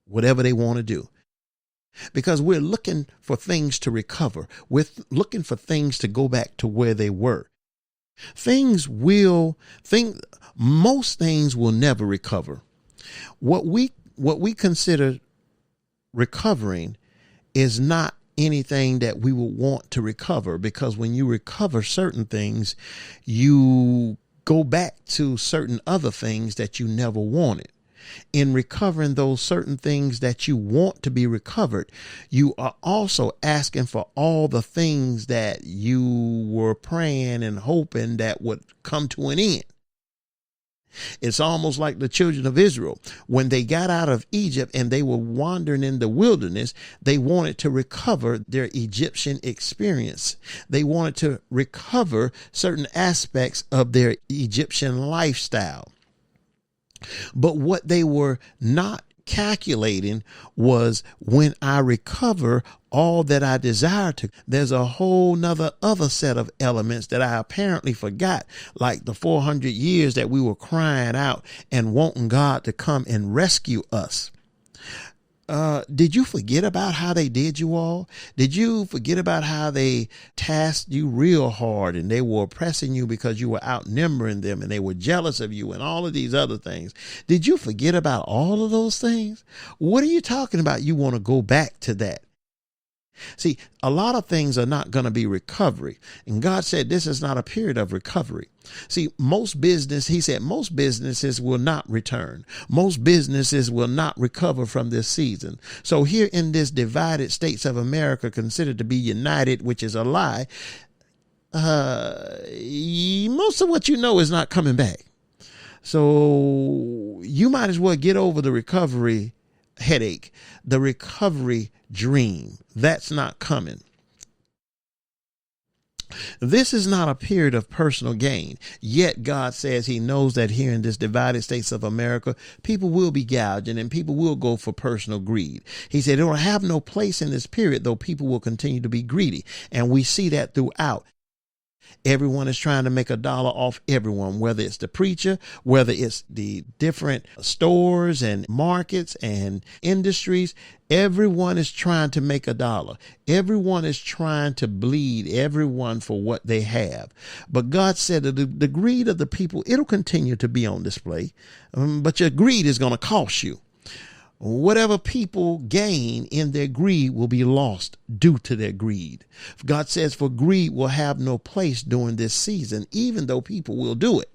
whatever they want to do because we're looking for things to recover. We're looking for things to go back to where they were. Most things will never recover. What we consider recovering is not anything that we would want to recover, because when you recover certain things, you go back to certain other things that you never wanted. In recovering those certain things that you want to be recovered, you are also asking for all the things that you were praying and hoping that would come to an end. It's almost like the children of Israel. When they got out of Egypt and they were wandering in the wilderness, they wanted to recover their Egyptian experience. They wanted to recover certain aspects of their Egyptian lifestyle. But what they were not calculating was, when I recover all that I desire to, there's a whole nother other set of elements that I apparently forgot, like the 400 years that we were crying out and wanting God to come and rescue us. Did you forget about how they did you all? Did you forget about how they tasked you real hard and they were oppressing you because you were outnumbering them and they were jealous of you and all of these other things? Did you forget about all of those things? What are you talking about? You want to go back to that? See, a lot of things are not going to be recovery. And God said this is not a period of recovery. See, he said most businesses will not return. Most businesses will not recover from this season. So here in this divided states of America, considered to be united, which is a lie, most of what you know is not coming back. So you might as well get over the recovery headache, the recovery dream. That's not coming. This is not a period of personal gain. Yet God says he knows that here in this divided states of America, people will be gouging and people will go for personal greed. He said it will have no place in this period, though people will continue to be greedy. And we see that throughout. Everyone is trying to make a dollar off everyone, whether it's the preacher, whether it's the different stores and markets and industries. Everyone is trying to make a dollar. Everyone is trying to bleed everyone for what they have. But God said that the greed of the people, it'll continue to be on display. But your greed is going to cost you. Whatever people gain in their greed will be lost due to their greed. God says, for greed will have no place during this season, even though people will do it.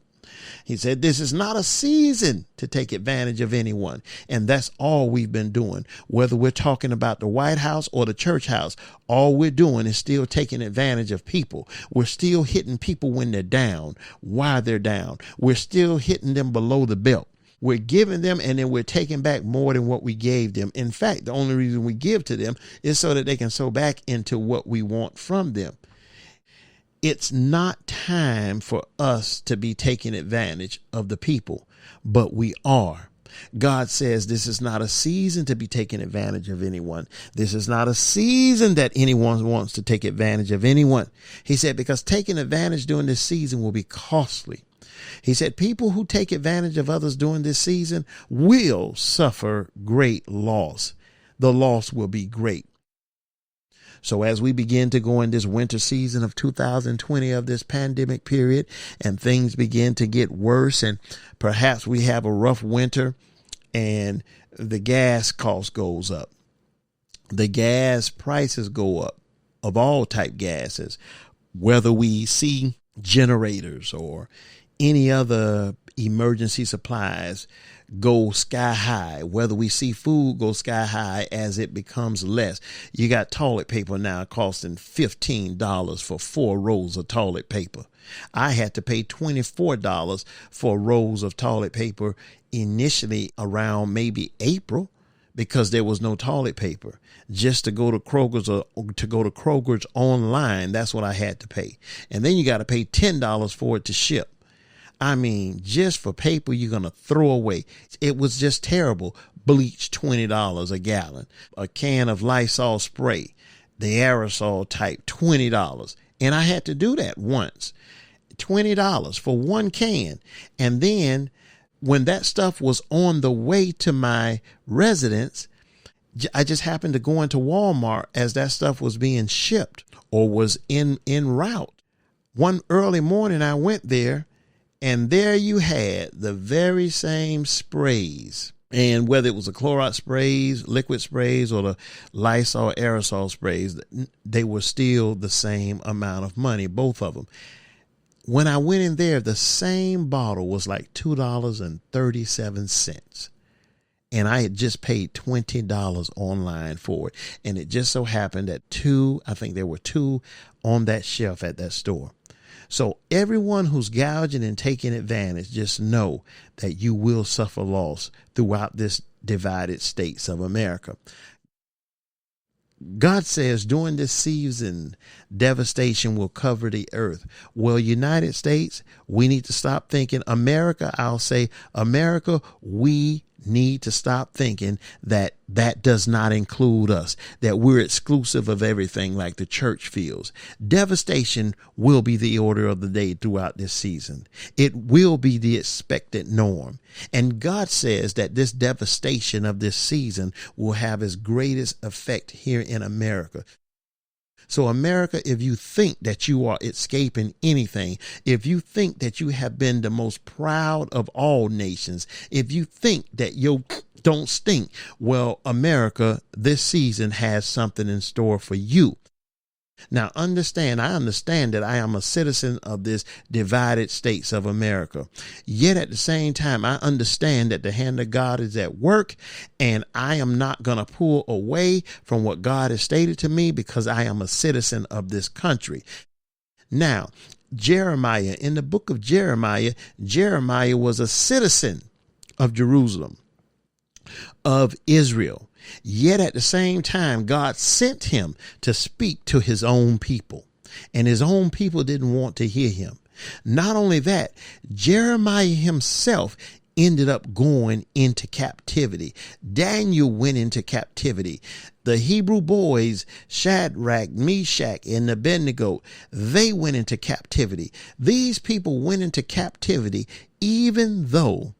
He said, this is not a season to take advantage of anyone. And that's all we've been doing. Whether we're talking about the White House or the church house, all we're doing is still taking advantage of people. We're still hitting people when they're down, while they're down. We're still hitting them below the belt. We're giving them and then we're taking back more than what we gave them. In fact, the only reason we give to them is so that they can sow back into what we want from them. It's not time for us to be taking advantage of the people, but we are. God says this is not a season to be taking advantage of anyone. This is not a season that anyone wants to take advantage of anyone. He said, because taking advantage during this season will be costly. He said people who take advantage of others during this season will suffer great loss. The loss will be great. So as we begin to go in this winter season of 2020 of this pandemic period and things begin to get worse and perhaps we have a rough winter and the gas cost goes up. The gas prices go up of all type gases, whether we see generators or any other emergency supplies go sky high, whether we see food go sky high as it becomes less. You got toilet paper now costing $15 for 4 rolls of toilet paper. I had to pay $24 for rolls of toilet paper initially around maybe April because there was no toilet paper. Just to go to Kroger's or to go to Kroger's online, that's what I had to pay. And then you got to pay $10 for it to ship. I mean, just for paper you're going to throw away. It was just terrible. Bleach, $20 a gallon. A can of Lysol spray, the aerosol type, $20. And I had to do that once. $20 for one can. And then when that stuff was on the way to my residence, I just happened to go into Walmart as that stuff was being shipped or was en route. One early morning I went there. And there you had the very same sprays. And whether it was the Clorox sprays, liquid sprays, or the Lysol aerosol sprays, they were still the same amount of money, both of them. When I went in there, the same bottle was like $2.37. And I had just paid $20 online for it. And it just so happened that I think there were 2 on that shelf at that store. So everyone who's gouging and taking advantage, just know that you will suffer loss throughout this divided states of America. God says during this season, devastation will cover the earth. Well, United States, we need to stop thinking America. I'll say America, we need to stop thinking that does not include us, that we're exclusive of everything like the church feels. Devastation will be the order of the day throughout this season. It will be the expected norm. And God says that this devastation of this season will have its greatest effect here in America. So America, if you think that you are escaping anything, if you think that you have been the most proud of all nations, if you think that you don't stink, well, America, this season has something in store for you. Now, I understand that I am a citizen of this divided states of America. Yet at the same time, I understand that the hand of God is at work, and I am not going to pull away from what God has stated to me because I am a citizen of this country. Now, Jeremiah, in the book of Jeremiah, Jeremiah was a citizen of Jerusalem, of Israel. Yet at the same time, God sent him to speak to his own people, and his own people didn't want to hear him. Not only that, Jeremiah himself ended up going into captivity. Daniel went into captivity. The Hebrew boys, Shadrach, Meshach, and Abednego, they went into captivity. These people went into captivity even though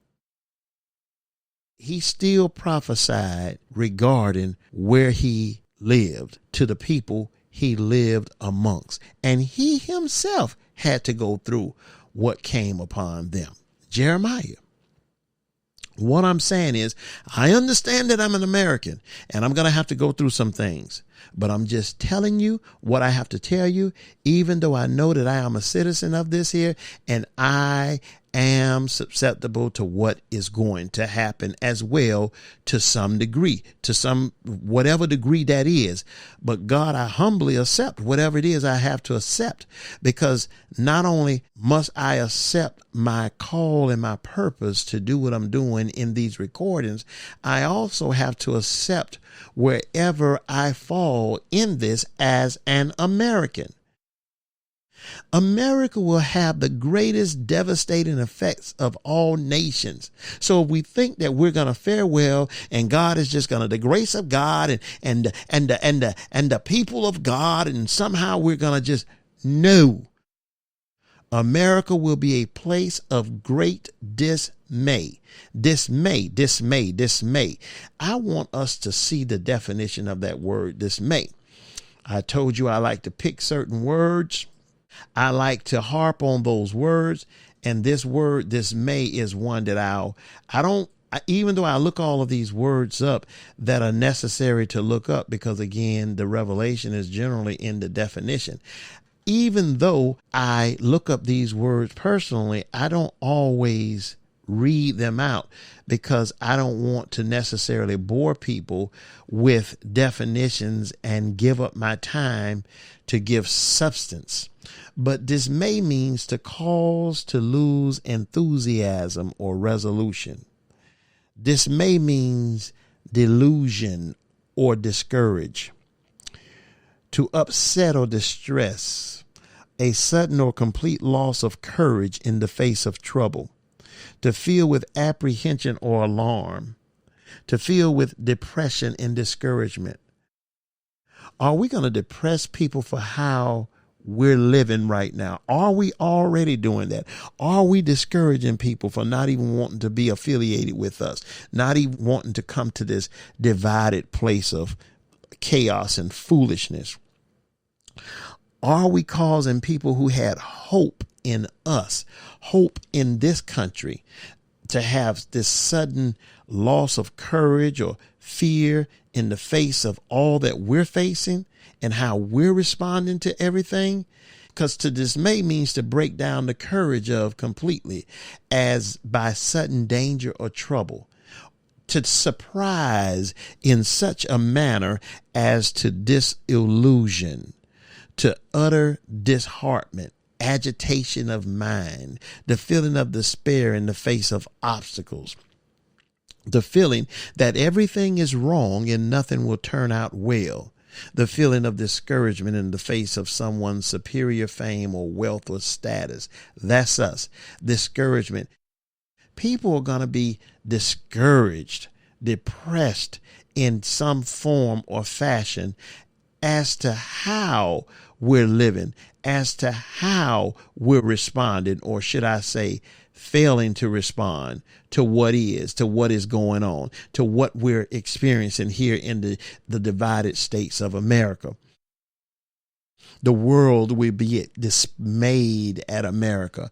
he still prophesied regarding where he lived to the people he lived amongst. And he himself had to go through what came upon them. Jeremiah. What I'm saying is, I understand that I'm an American and I'm going to have to go through some things, but I'm just telling you what I have to tell you, even though I know that I am a citizen of this here and I am susceptible to what is going to happen as well, to some degree, to some whatever degree that is. But God, I humbly accept whatever it is I have to accept, because not only must I accept my call and my purpose to do what I'm doing in these recordings, I also have to accept wherever I fall in this as an American. America will have the greatest devastating effects of all nations. So if we think that we're going to fare well and God is just going to, the grace of God and the people of God, and somehow we're going to just, no. America will be a place of great dismay. Dismay, dismay, dismay. I want us to see the definition of that word, dismay. I told you I like to pick certain words. I like to harp on those words. And this word, dismay, is one that even though I look all of these words up that are necessary to look up, because again, the revelation is generally in the definition. Even though I look up these words personally, I don't always read them out, because I don't want to necessarily bore people with definitions and give up my time to give substance. But dismay means to cause to lose enthusiasm or resolution. Dismay means delusion or discourage. To upset or distress, a sudden or complete loss of courage in the face of trouble. To feel with apprehension or alarm. To feel with depression and discouragement. Are we going to depress people for how we're living right now? Are we already doing that? Are we discouraging people for not even wanting to be affiliated with us, not even wanting to come to this divided place of chaos and foolishness? Are we causing people who had hope in us, hope in this country, to have this sudden loss of courage or fear in the face of all that we're facing and how we're responding to everything? Because to dismay means to break down the courage of completely, as by sudden danger or trouble. To surprise in such a manner as to disillusion, to utter disheartenment, agitation of mind, the feeling of despair in the face of obstacles, the feeling that everything is wrong and nothing will turn out well, the feeling of discouragement in the face of someone's superior fame or wealth or status. That's us. Discouragement. People are going to be discouraged, depressed in some form or fashion as to how we're living, as to how we're responding, or should I say, failing to respond to what is going on, to what we're experiencing here in the divided states of America. The world will be dismayed at America.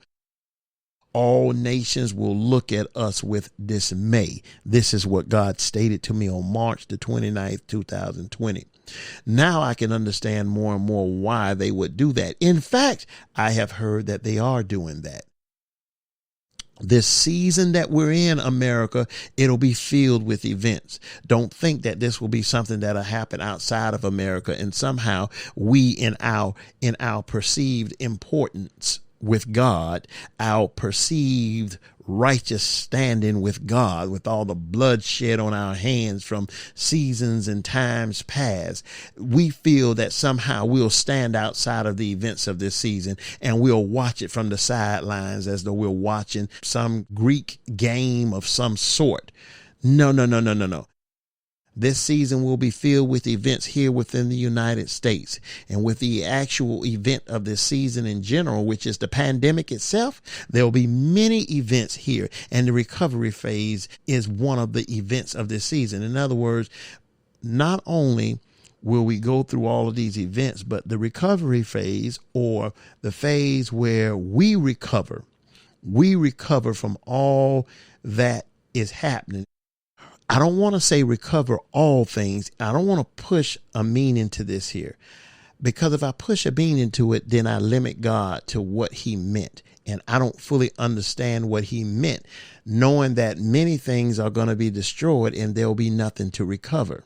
All nations will look at us with dismay. This is what God stated to me on March the 29th, 2020. Now I can understand more and more why they would do that. In fact, I have heard that they are doing that. This season that we're in, America, it'll be filled with events. Don't think that this will be something that'll happen outside of America, and somehow we, in our perceived importance with God, our perceived righteous standing with God, with all the bloodshed on our hands from seasons and times past, we feel that somehow we'll stand outside of the events of this season and we'll watch it from the sidelines as though we're watching some Greek game of some sort. No, no, no, no, no, no. This season will be filled with events here within the United States, and with the actual event of this season in general, which is the pandemic itself. There will be many events here, and the recovery phase is one of the events of this season. In other words, not only will we go through all of these events, but the recovery phase, or the phase where we recover from all that is happening. I don't want to say recover all things. I don't want to push a meaning to this here, because if I push a meaning to it, then I limit God to what he meant. And I don't fully understand what he meant, knowing that many things are going to be destroyed and there'll be nothing to recover.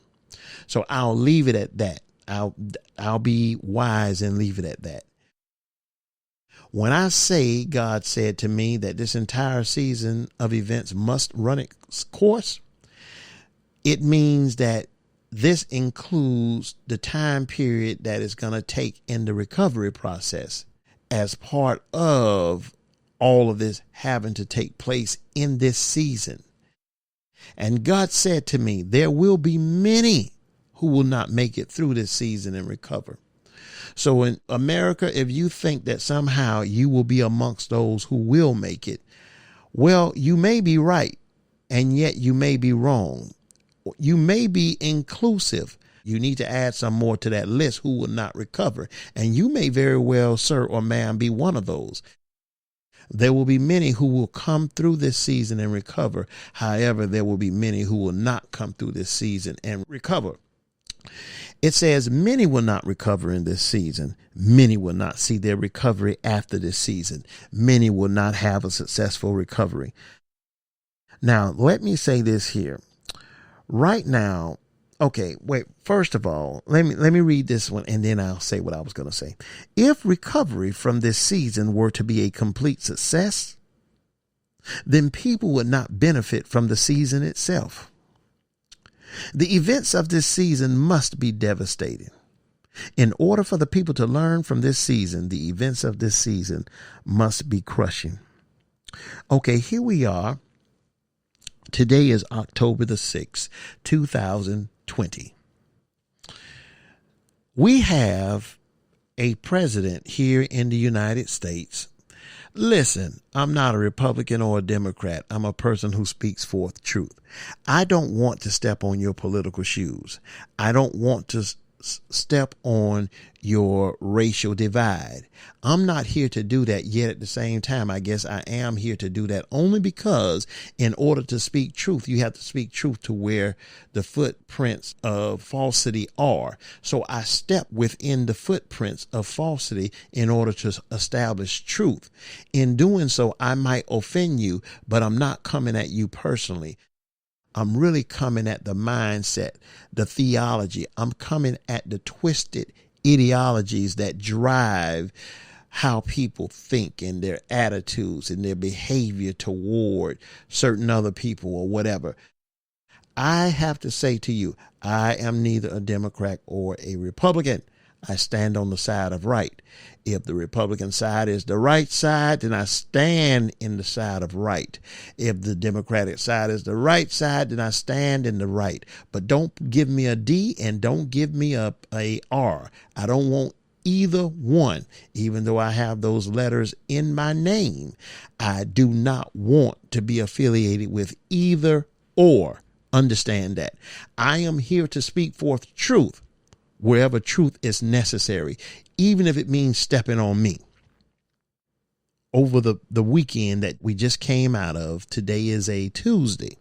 So I'll leave it at that. I'll be wise and leave it at that. When I say God said to me that this entire season of events must run its course, it means that this includes the time period that is going to take in the recovery process as part of all of this having to take place in this season. And God said to me, there will be many who will not make it through this season and recover. So in America, if you think that somehow you will be amongst those who will make it, well, you may be right, and yet you may be wrong. You may be inclusive. You need to add some more to that list who will not recover. And you may very well, sir or ma'am, be one of those. There will be many who will come through this season and recover. However, there will be many who will not come through this season and recover. It says many will not recover in this season. Many will not see their recovery after this season. Many will not have a successful recovery. Now, let me say this here. Right now, okay, wait, first of all, let me read this one and then I'll say what I was going to say. If recovery from this season were to be a complete success, then people would not benefit from the season itself. The events of this season must be devastating. In order for the people to learn from this season, the events of this season must be crushing. Okay, here we are. Today is October the 6th, 2020. We have a president here in the United States. Listen, I'm not a Republican or a Democrat. I'm a person who speaks forth truth. I don't want to step on your political shoes. I don't want to step on your racial divide. I'm not here to do that, yet at the same time, I guess I am here to do that only because in order to speak truth, you have to speak truth to where the footprints of falsity are. So I step within the footprints of falsity in order to establish truth. In doing so, I might offend you, but I'm not coming at you personally. I'm really coming at the mindset, the theology. I'm coming at the twisted ideologies that drive how people think and their attitudes and their behavior toward certain other people or whatever. I have to say to you, I am neither a Democrat or a Republican. I stand on the side of right. If the Republican side is the right side, then I stand in the side of right. If the Democratic side is the right side, then I stand in the right. But don't give me a D and don't give me a R. I don't want either one. Even though I have those letters in my name, I do not want to be affiliated with either or. Understand that. I am here to speak forth truth wherever truth is necessary, even if it means stepping on me. Over the weekend that we just came out of, today is a Tuesday,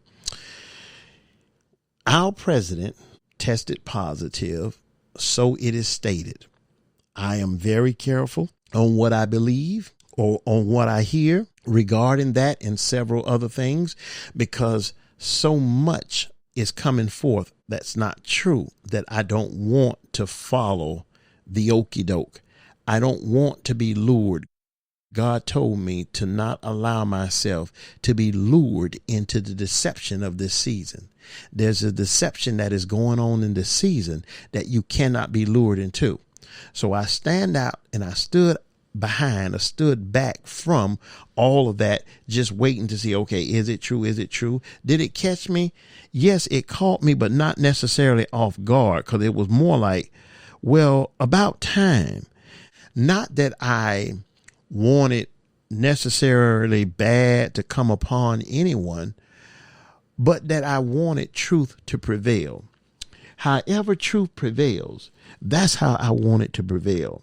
our president tested positive, so it is stated. I am very careful on what I believe or on what I hear regarding that and several other things, because so much is coming forth that's not true that I don't want to follow the okie doke. I don't want to be lured. God told me to not allow myself to be lured into the deception of this season. There's a deception that is going on in this season that you cannot be lured into. So I stand out and I stood back from all of that, just waiting to see, okay, is it true? Is it true? Did it catch me? Yes, it caught me, but not necessarily off guard, because it was more like, well, about time. Not that I wanted necessarily bad to come upon anyone, but that I wanted truth to prevail. However truth prevails, that's how I want it to prevail.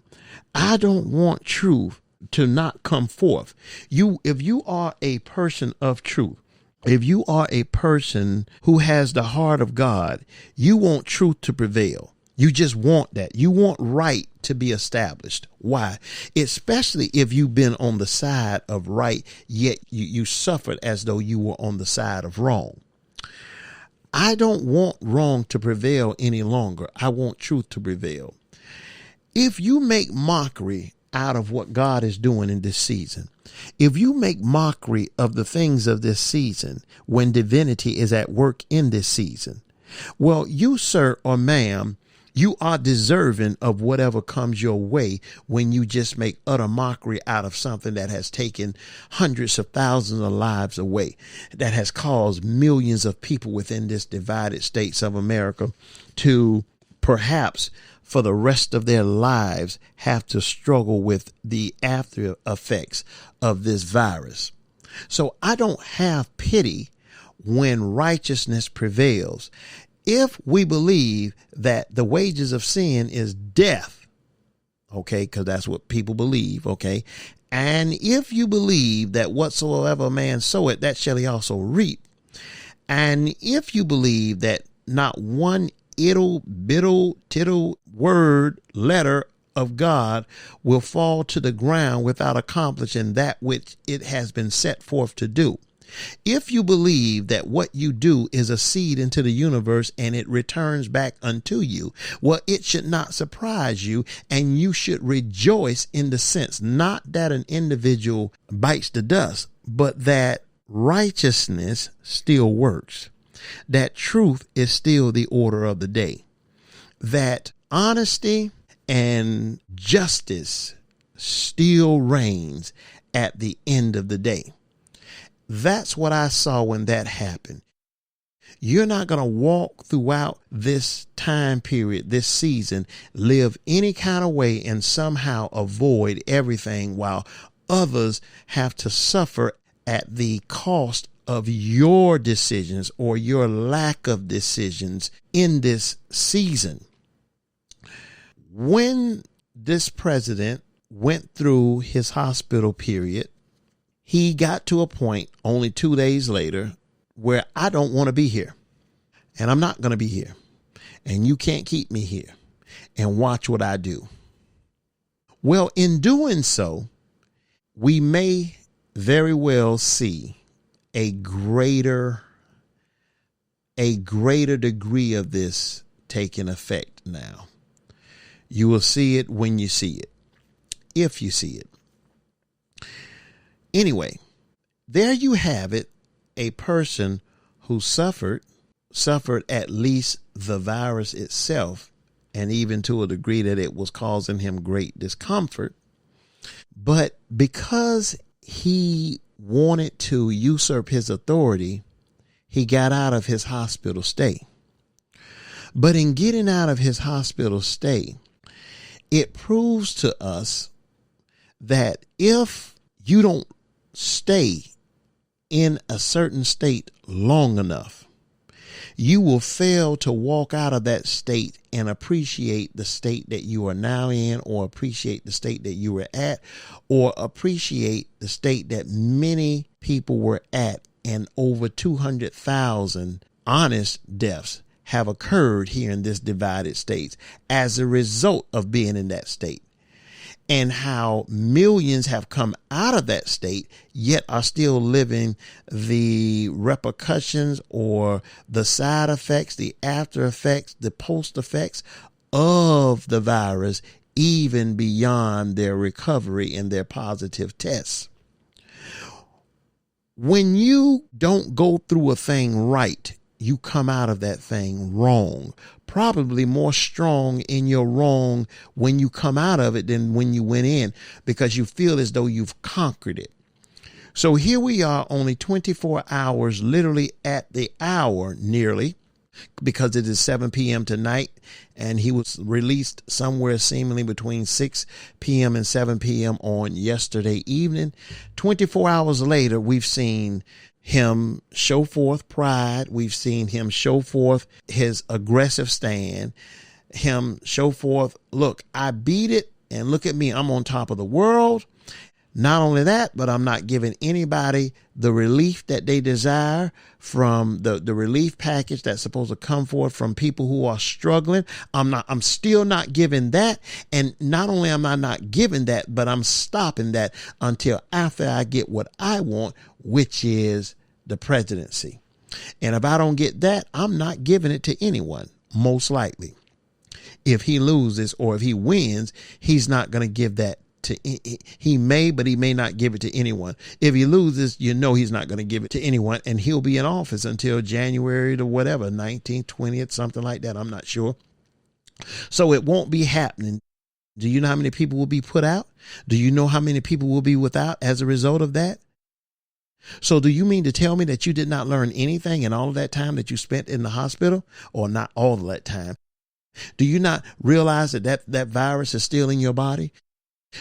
I don't want truth to not come forth. If you are a person of truth, if you are a person who has the heart of God, you want truth to prevail. You just want that. You want right to be established. Why? Especially if you've been on the side of right, yet you suffered as though you were on the side of wrong. I don't want wrong to prevail any longer. I want truth to prevail. If you make mockery out of what God is doing in this season, if you make mockery of the things of this season when divinity is at work in this season, well, you, sir or ma'am, you are deserving of whatever comes your way when you just make utter mockery out of something that has taken hundreds of thousands of lives away, that has caused millions of people within this divided states of America to perhaps for the rest of their lives have to struggle with the after effects of this virus. So I don't have pity when righteousness prevails. If we believe that the wages of sin is death, okay, because that's what people believe, okay, and if you believe that whatsoever a man soweth, that shall he also reap, and if you believe that not one tittle word, letter of God will fall to the ground without accomplishing that which it has been set forth to do. If you believe that what you do is a seed into the universe and it returns back unto you, well, it should not surprise you, and you should rejoice in the sense, not that an individual bites the dust, but that righteousness still works, that truth is still the order of the day, that honesty and justice still reigns at the end of the day. That's what I saw when that happened. You're not going to walk throughout this time period, this season, live any kind of way and somehow avoid everything while others have to suffer at the cost of your decisions or your lack of decisions in this season. When this president went through his hospital period, he got to a point only 2 days later where I don't want to be here, and I'm not going to be here, and you can't keep me here, and watch what I do. Well, in doing so, we may very well see a greater degree of this taking effect now. You will see it when you see it, if you see it. Anyway, there you have it, a person who suffered at least the virus itself, and even to a degree that it was causing him great discomfort. But because he wanted to usurp his authority, he got out of his hospital stay. But in getting out of his hospital stay, it proves to us that if you don't stay in a certain state long enough, you will fail to walk out of that state and appreciate the state that you are now in, or appreciate the state that you were at, or appreciate the state that many people were at, and over 200,000 honest deaths have occurred here in this divided states as a result of being in that state. and how millions have come out of that state, yet are still living the repercussions or the side effects, the after effects, the post effects of the virus, even beyond their recovery and their positive tests. When you don't go through a thing right, you come out of that thing wrong, probably more strong in your wrong when you come out of it than when you went in, because you feel as though you've conquered it. So here we are, only 24 hours, literally at the hour nearly, because it is 7 p.m. tonight, and he was released somewhere seemingly between 6 p.m. and 7 p.m. on yesterday evening. 24 hours later, we've seen him show forth pride. We've seen him show forth his aggressive stand, him show forth, look, I beat it, and look at me, I'm on top of the world. Not only that, but I'm not giving anybody the relief that they desire from the relief package that's supposed to come forth from people who are struggling. I'm still not giving that. And not only am I not giving that, but I'm stopping that until after I get what I want, which is the presidency. And if I don't get that, I'm not giving it to anyone, most likely. If he loses or if he wins, he's not going to give that. He may, but he may not give it to anyone. If he loses, you know he's not going to give it to anyone, and he'll be in office until January to whatever, 19th, 20th, something like that. I'm not sure. So it won't be happening. Do you know how many people will be put out? Do you know how many people will be without as a result of that? So do you mean to tell me that you did not learn anything in all of that time that you spent in the hospital, or not all of that time? Do you not realize that virus is still in your body?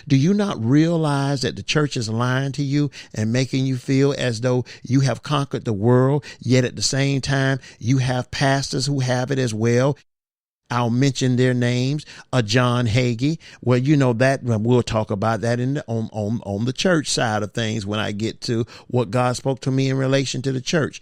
Do you not realize that the church is lying to you and making you feel as though you have conquered the world, yet at the same time you have pastors who have it as well? I'll mention their names, John Hagee. Well, you know that we'll talk about that on the church side of things when I get to what God spoke to me in relation to the church.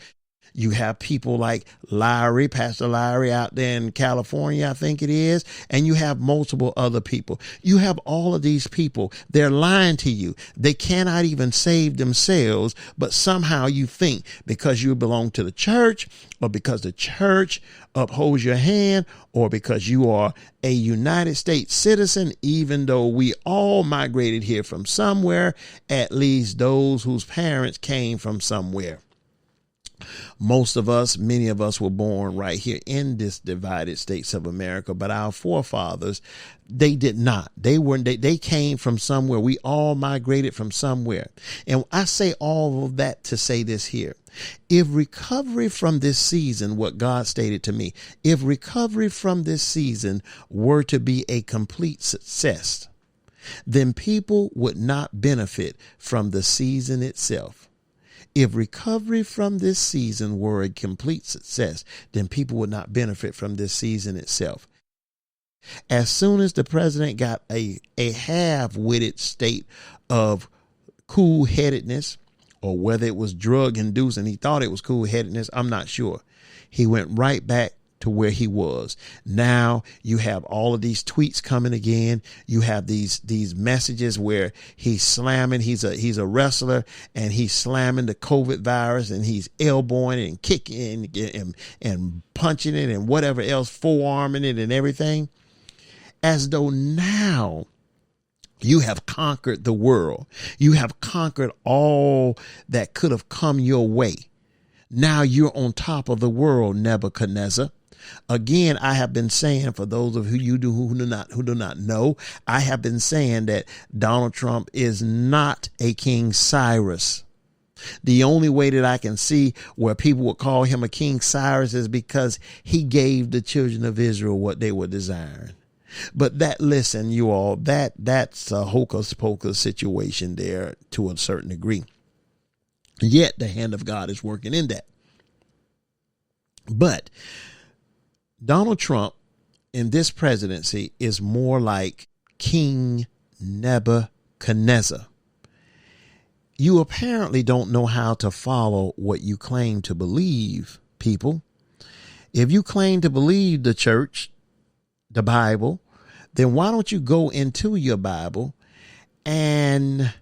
You have people like Lowry, Pastor Lowry out there in California, I think it is. And you have multiple other people. You have all of these people. They're lying to you. They cannot even save themselves. But somehow you think because you belong to the church, or because the church upholds your hand, or because you are a United States citizen, even though we all migrated here from somewhere, at least those whose parents came from somewhere. Most of us, many of us were born right here in this divided states of America, but our forefathers, they did not. They came from somewhere. We all migrated from somewhere. And I say all of that to say this here. If recovery from this season, what God stated to me, if recovery from this season were to be a complete success, then people would not benefit from the season itself. If recovery from this season were a complete success, then people would not benefit from this season itself. As soon as the president got a half-witted state of cool-headedness, or whether it was drug-induced and he thought it was cool-headedness, I'm not sure. He went right back to where he was. Now you have all of these tweets coming again. You have these messages where he's slamming. He's a wrestler, and he's slamming the COVID virus, and he's elbowing it and kicking and punching it and whatever else, forearming it and everything, as though now you have conquered the world. You have conquered all that could have come your way. Now you're on top of the world, Nebuchadnezzar. Again, I have been saying, for those of who do not know, I have been saying that Donald Trump is not a King Cyrus. The only way that I can see where people would call him a King Cyrus is because he gave the children of Israel what they were desiring. But listen, you all, that's a hocus pocus situation there to a certain degree. Yet the hand of God is working in that. But Donald Trump in this presidency is more like King Nebuchadnezzar. You apparently don't know how to follow what you claim to believe, people. If you claim to believe the church, the Bible, then why don't you go into your Bible And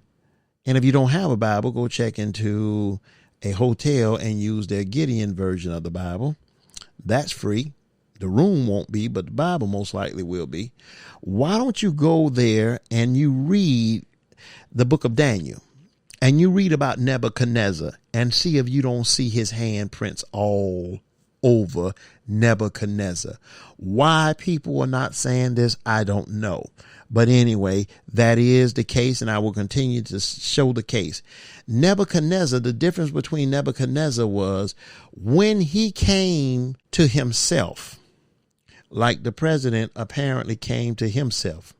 if you don't have a Bible, go check into a hotel and use their Gideon version of the Bible. That's free. The room won't be, but the Bible most likely will be. Why don't you go there and you read the book of Daniel and you read about Nebuchadnezzar and see if you don't see his handprints all over Nebuchadnezzar. Why people are not saying this, I don't know. But anyway, that is the case, and I will continue to show the case. Nebuchadnezzar, the difference between Nebuchadnezzar was when he came to himself, like the president apparently came to himself.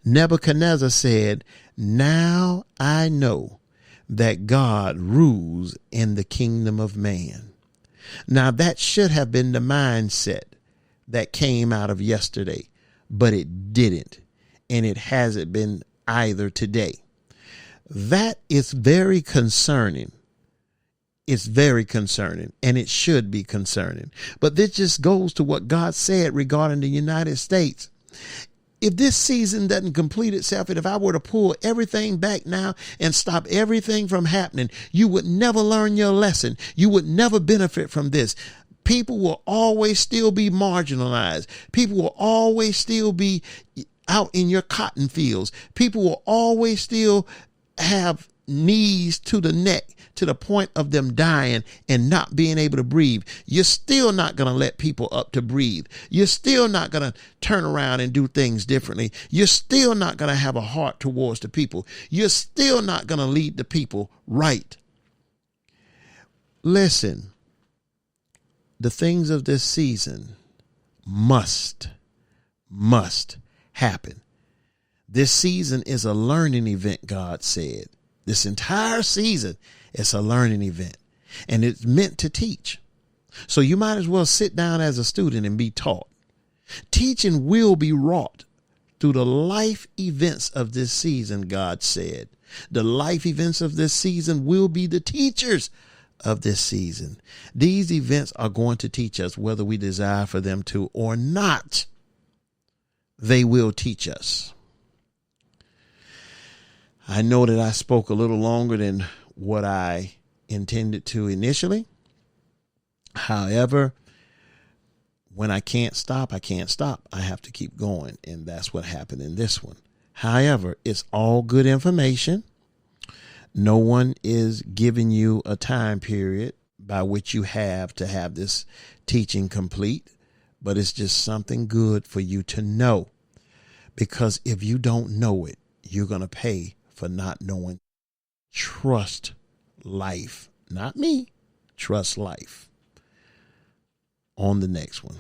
Nebuchadnezzar said, now I know that God rules in the kingdom of man. Now that should have been the mindset that came out of yesterday, but it didn't. And it hasn't been either today. That is very concerning. It's very concerning, and it should be concerning. But this just goes to what God said regarding the United States. If this season doesn't complete itself, and if I were to pull everything back now and stop everything from happening, you would never learn your lesson. You would never benefit from this. People will always still be marginalized. People will always still be out in your cotton fields. People will always still have knees to the neck to the point of them dying and not being able to breathe. You're still not going to let people up to breathe. You're still not going to turn around and do things differently. You're still not going to have a heart towards the people. You're still not going to lead the people right. Listen, the things of this season must happen. This season is a learning event, God said. This entire season is a learning event, and it's meant to teach. So you might as well sit down as a student and be taught. Teaching will be wrought through the life events of this season, God said. The life events of this season will be the teachers of this season. These events are going to teach us whether we desire for them to or not. They will teach us. I know that I spoke a little longer than what I intended to initially. However, when I can't stop, I can't stop. I have to keep going. And that's what happened in this one. However, it's all good information. No one is giving you a time period by which you have to have this teaching complete, but it's just something good for you to know, because if you don't know it, you're going to pay for not knowing. Trust life, not me. Trust life. On the next one.